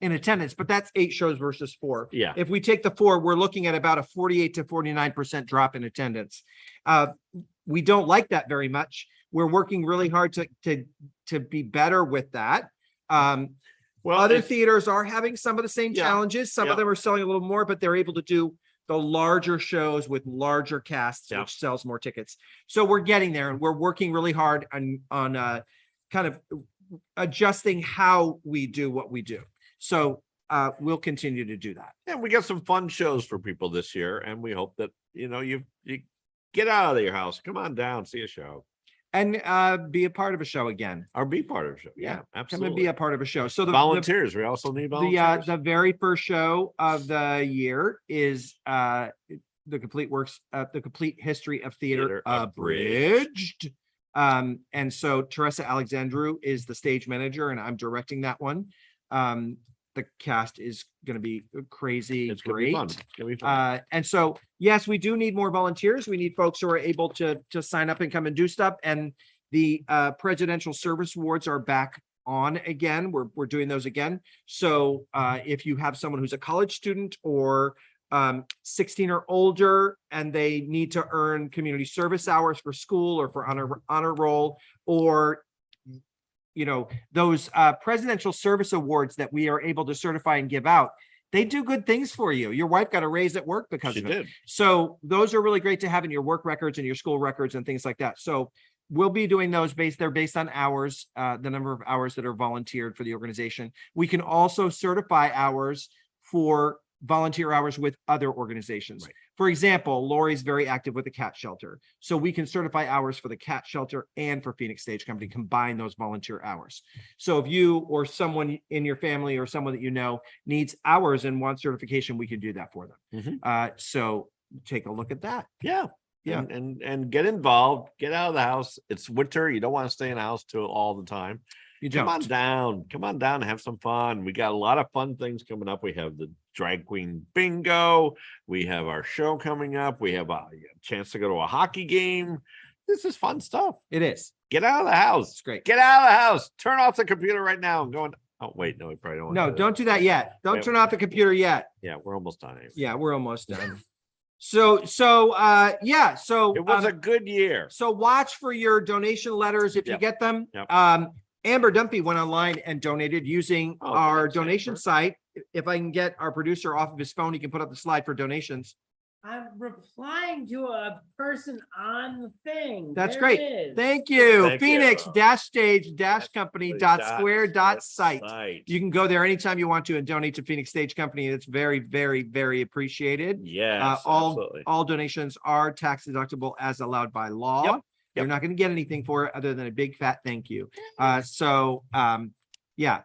attendance, but that's 8 shows versus 4. Yeah. If we take the 4, we're looking at about a 48 to 49% drop in attendance. We don't like that very much. We're working really hard to be better with that. Well, Other it's- theaters are having some of the same Yeah, challenges. Some yeah. of them are selling a little more, but they're able to do the larger shows with larger casts, Yeah. which sells more tickets. So we're getting there, and we're working really hard on kind of adjusting how we do what we do. So we'll continue to do that. yeah, we got some fun shows for people this year, and we hope that you get out of your house, come on down, see a show, And be a part of a show again. or be part of a show. Yeah, Come absolutely. and be a part of a show. So the volunteers. We also need volunteers. the very first show of the year is the complete works, the complete history of theater Theater abridged. And so Teresa Alexandru is the stage manager, and I'm directing that one. The cast is going to be crazy, It's gonna be great. fun. It's gonna be fun. And so, yes, we do need more volunteers. We need folks who are able to sign up and come and do stuff. And The Presidential Service Awards are back on again. We're doing those again. So if you have someone who's a college student or 16 or older and they need to earn community service hours for school or for honor roll, or those Presidential Service Awards that we are able to certify and give out, they do good things for you. Your wife got a raise at work because She of it. did. So those are really great to have in your work records and your school records and things like that. So we'll be doing those they're based on hours, the number of hours that are volunteered for the organization. We can also certify hours for volunteer hours with other organizations. Right. For example, Lori's very active with the cat shelter. So we can certify hours for the cat shelter and for Phoenix Stage Company, combine those volunteer hours. So if you or someone in your family or someone that you know needs hours and wants certification, we can do that for them. So take a look at that. Yeah. Yeah. And get involved, get out of the house. It's winter. You don't want to stay in the house all the time. You Come don't. come on down and have some fun. We got a lot of fun things coming up. We have the drag queen bingo. We have our show coming up. We have a chance to go to a hockey game. This is fun stuff. It is. Get out of the house. It's great. Get out of the house. Turn off the computer right now. I'm going. Oh, wait, no, we probably don't. No, don't do that yet. Don't Yeah. turn off the computer yet. Yeah, we're almost done. Anyway. Yeah, we're almost done. So yeah, so It was a good year. so watch for your donation letters if you Yep. get them. Yep. Amber Dumpy went online and donated using Oh, our thanks, donation Amber. site. If I can get our producer off of his phone, he can put up the slide for donations. I'm replying to a person on the thing. That's There great. it is. Thank you. Thank Phoenix you. dash stage dash company dot square dot site. Site. You can go there anytime you want to and donate to Phoenix Stage Company. It's very, very, very appreciated. Yes, all absolutely. all donations are tax deductible as allowed by law. Yep, You're yep. not going to get anything for it other than a big fat thank you. Yeah.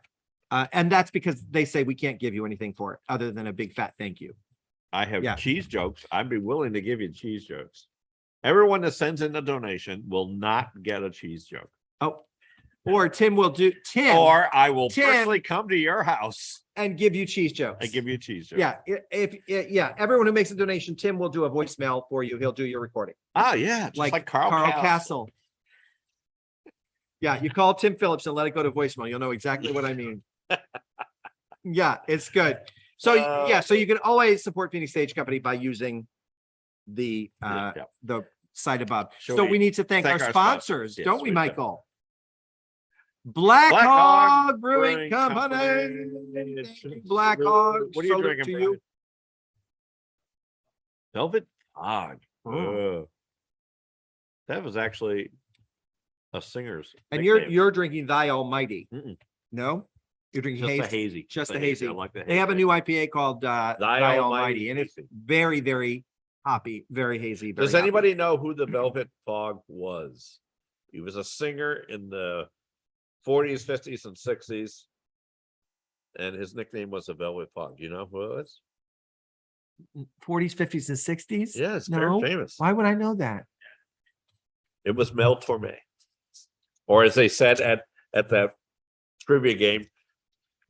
And that's because they say we can't give you anything for it other than a big fat thank you. I have Yeah. cheese jokes. I'd be willing to give you cheese jokes. Everyone that sends in a donation will not get a cheese joke. Oh, or Tim will do Tim Or I will Tim- personally come to your house and give you cheese jokes. and give you a cheese joke. Yeah, yeah, everyone who makes a donation, Tim will do a voicemail for you. He'll do your recording. Ah, yeah. Just like Carl Castle. Yeah, you call Tim Phillips and let it go to voicemail. You'll know exactly what I mean. Yeah, it's good. So yeah, so you can always support Phoenix Stage Company by using the Yeah, yeah. the site above. Shall So we we need to thank our thank our sponsors, sponsors? Yes, don't we, we do. Michael? Black Black Hog Hog Brewing Brewing Company. Company. Thank you, Black Hog. What are you Salute drinking, to Brian? you. Velvet Fog. Oh. That was actually a singer's. And nickname. you're drinking Thy Almighty. Mm-mm. No, you're drinking just a hazy. hazy. Just a a hazy. I like the They have a hazy. new IPA called Thy Almighty Almighty, and it's Hazy. very, very hoppy, very hazy. Very Does hoppy. anybody know who the Velvet Fog was? He was a singer in the 40s, 50s, and 60s. And his nickname was the Velvet Fog. Do you know who it was? 40s, 50s, and 60s? Yeah, it's No. very famous. Why would I know that? It was Mel Torme. Or as they said at that trivia game,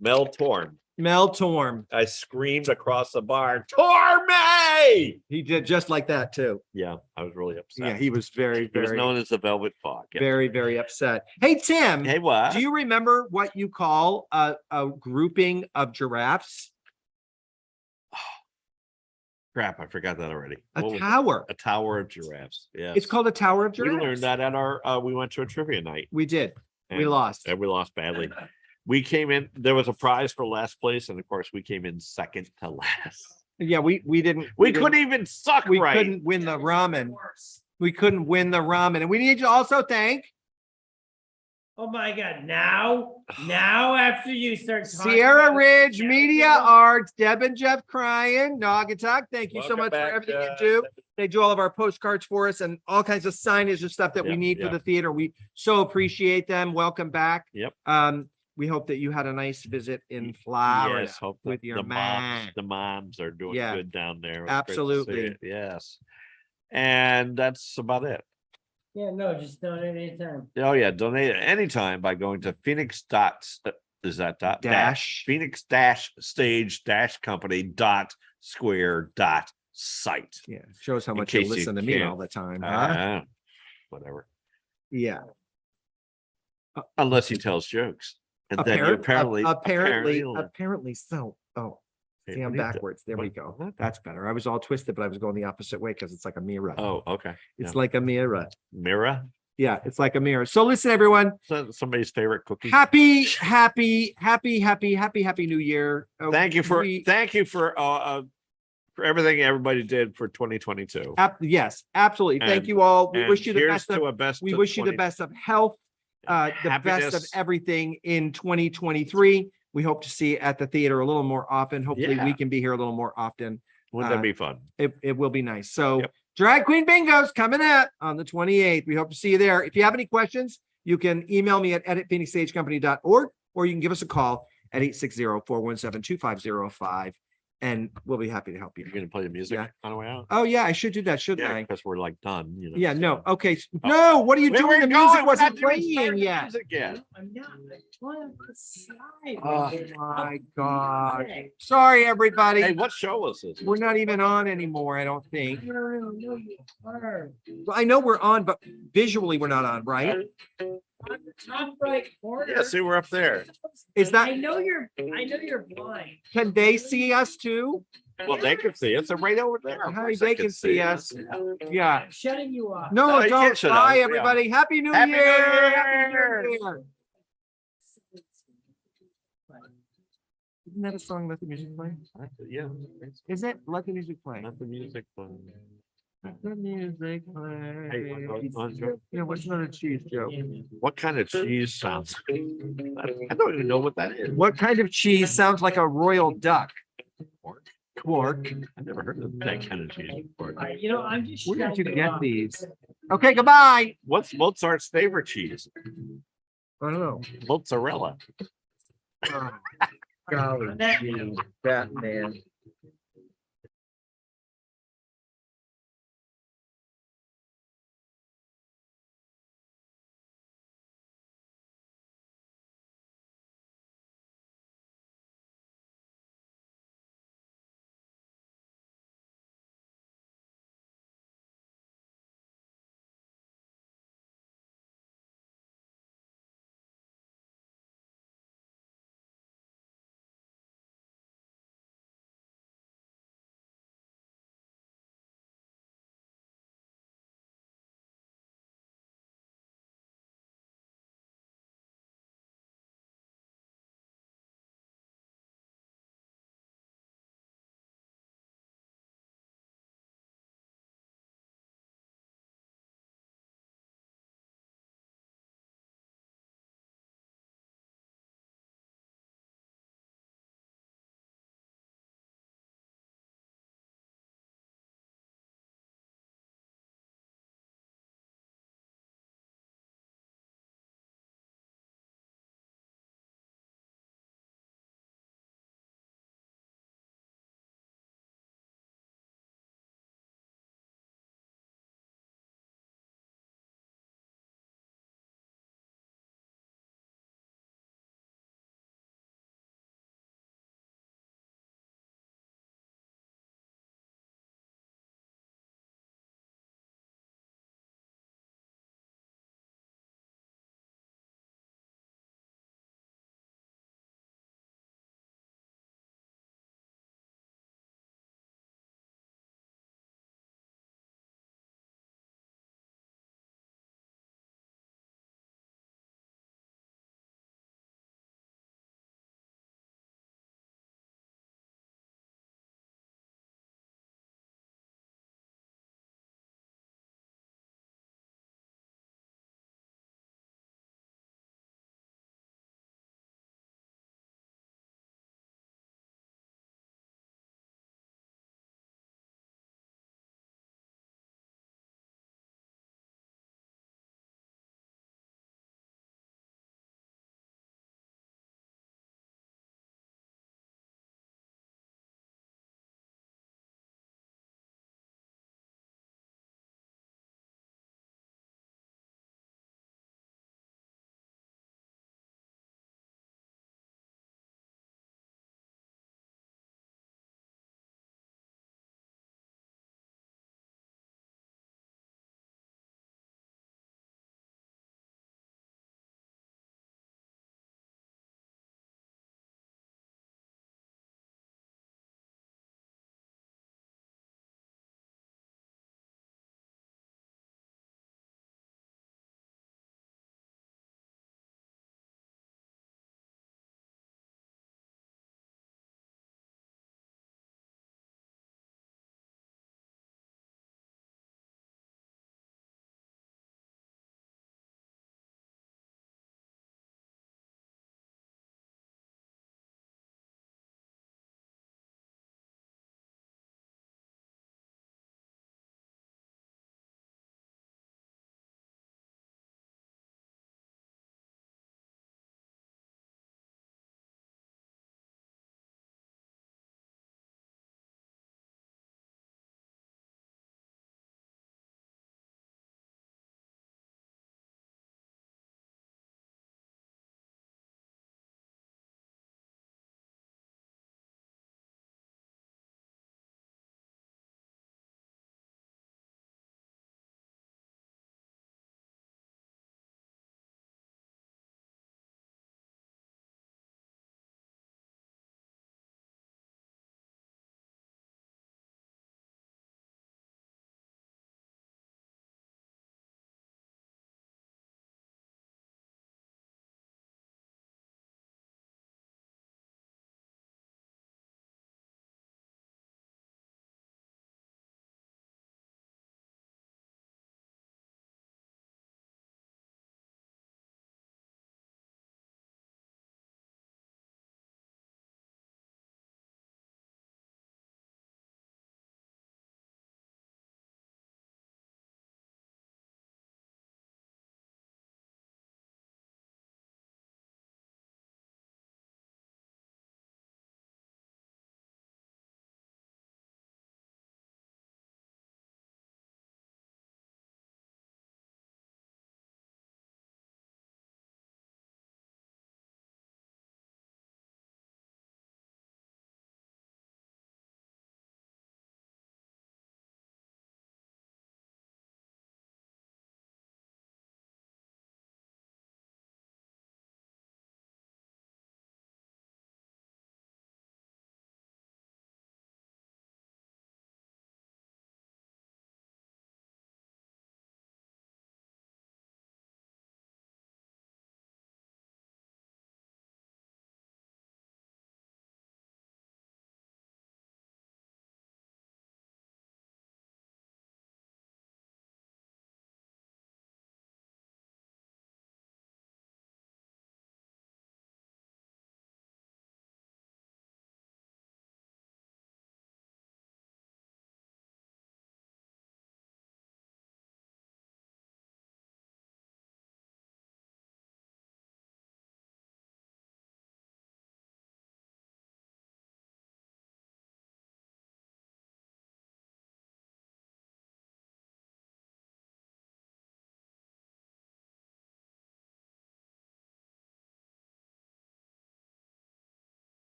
Mel Torm. Mel Torm. I screamed across the bar, Torme! He did just like that too. Yeah, I was really upset. Yeah, he was very, He was very, known as the Velvet Fog. Yeah. very, very upset. Hey, Tim, Hey, what? do you remember what you call a grouping of giraffes? Crap, I forgot that already. A What was it? tower. A tower of giraffes. Yeah. It's called a tower of We giraffes. learned that at our we went to a trivia night. We did. We and- lost. And we lost badly. We came in, there was a prize for last place, and of course, we came in second to last. Yeah, we didn't. We didn't- couldn't even suck We right. couldn't win the ramen. We couldn't win the ramen. And we need to also thank Oh my God! Now after you start talking Sierra about- Ridge Yeah, Media yeah. Arts, Deb and Jeff Cryan, Naugatuck. Thank you so Welcome much back, for everything you Jeff. do. They do all of our postcards for us and all kinds of signage and stuff that we Yep, need for yep. the theater. We so appreciate them. Welcome back. Yep. We hope that you had a nice visit in Florida. Yes, hope with that your the moms, man. the moms are doing Yeah, good down there. It was great to see absolutely. it. Yes. And that's about it. Yeah, no, just donate anytime. Oh, yeah. Donate at any time by going to Phoenix is that dot Dash. Phoenix dash stage dash company dot square dot site. Yeah, shows how In much you case you listen to me can't- all the time. Huh? Whatever. Yeah. Unless he tells jokes. And then you apparently. Apparently so. Oh, Hey, see, I'm what do you do? backwards. There we What- go. what? That's better. I was all twisted, but I was going the opposite way because it's like a mirror. Oh, okay. It's yeah. like a mirror. Mirror, Yeah, it's like a mirror. So listen, everyone. somebody's favorite cookie. Happy New Year. Thank you for We- for everything everybody did for 2022. Yes, absolutely. Thank And- you all. We And wish you the here's best of, to a best. we of wish you the 20 best of health, the best of happiness. everything in 2023. We hope to see you at the theater a little more often. Hopefully we Yeah. can be here a little more often. Wouldn't that be fun? It will be nice. So Yep. Drag Queen Bingo's coming out on the 28th. We hope to see you there. If you have any questions, you can email me at editphoenixstagecompany.org, or you can give us a call at 860-417-2505, and we'll be happy to help you. You're gonna play the music Yeah. on the way out? Oh, yeah, I should do that, shouldn't Yeah, I? because we're like done, you know. Yeah, no. so- Okay. No, what are you We doing? were The going, music we're wasn't not even starting playing the yet. music yet. I'm not. I want to slide. Oh my God. Sorry, everybody. Hey, what show was this? We're not even on anymore, I don't think. No, you are. Well, I know we're on, but visually we're not on, right? On the top right corner. Yeah, see, we're up there. Is that- I know you're blind. Can they see us too? Well, they can see us. They're right over there. Of Hi, course they can see us. Yeah. I'm shutting you off. No, No, you don't. can't shut us, Bye, yeah. everybody. Happy New Happy New Year. Year. Happy New Year. Isn't that a song, Let the Music Play? Yeah. Is it? Let the Music Play. Not the music. But... Let the music play. Hey, what- Yeah, what's another cheese, Joe? What kind of cheese sounds? I don't even know what that is. What kind of cheese sounds like a royal duck? Quark? Quark. I've never heard of that kind of cheese before. All right, I'm just. Where did you shutting get off. these? Okay, goodbye. What's Mozart's favorite cheese? I don't know. Mozzarella. Oh, golly, gee, Batman.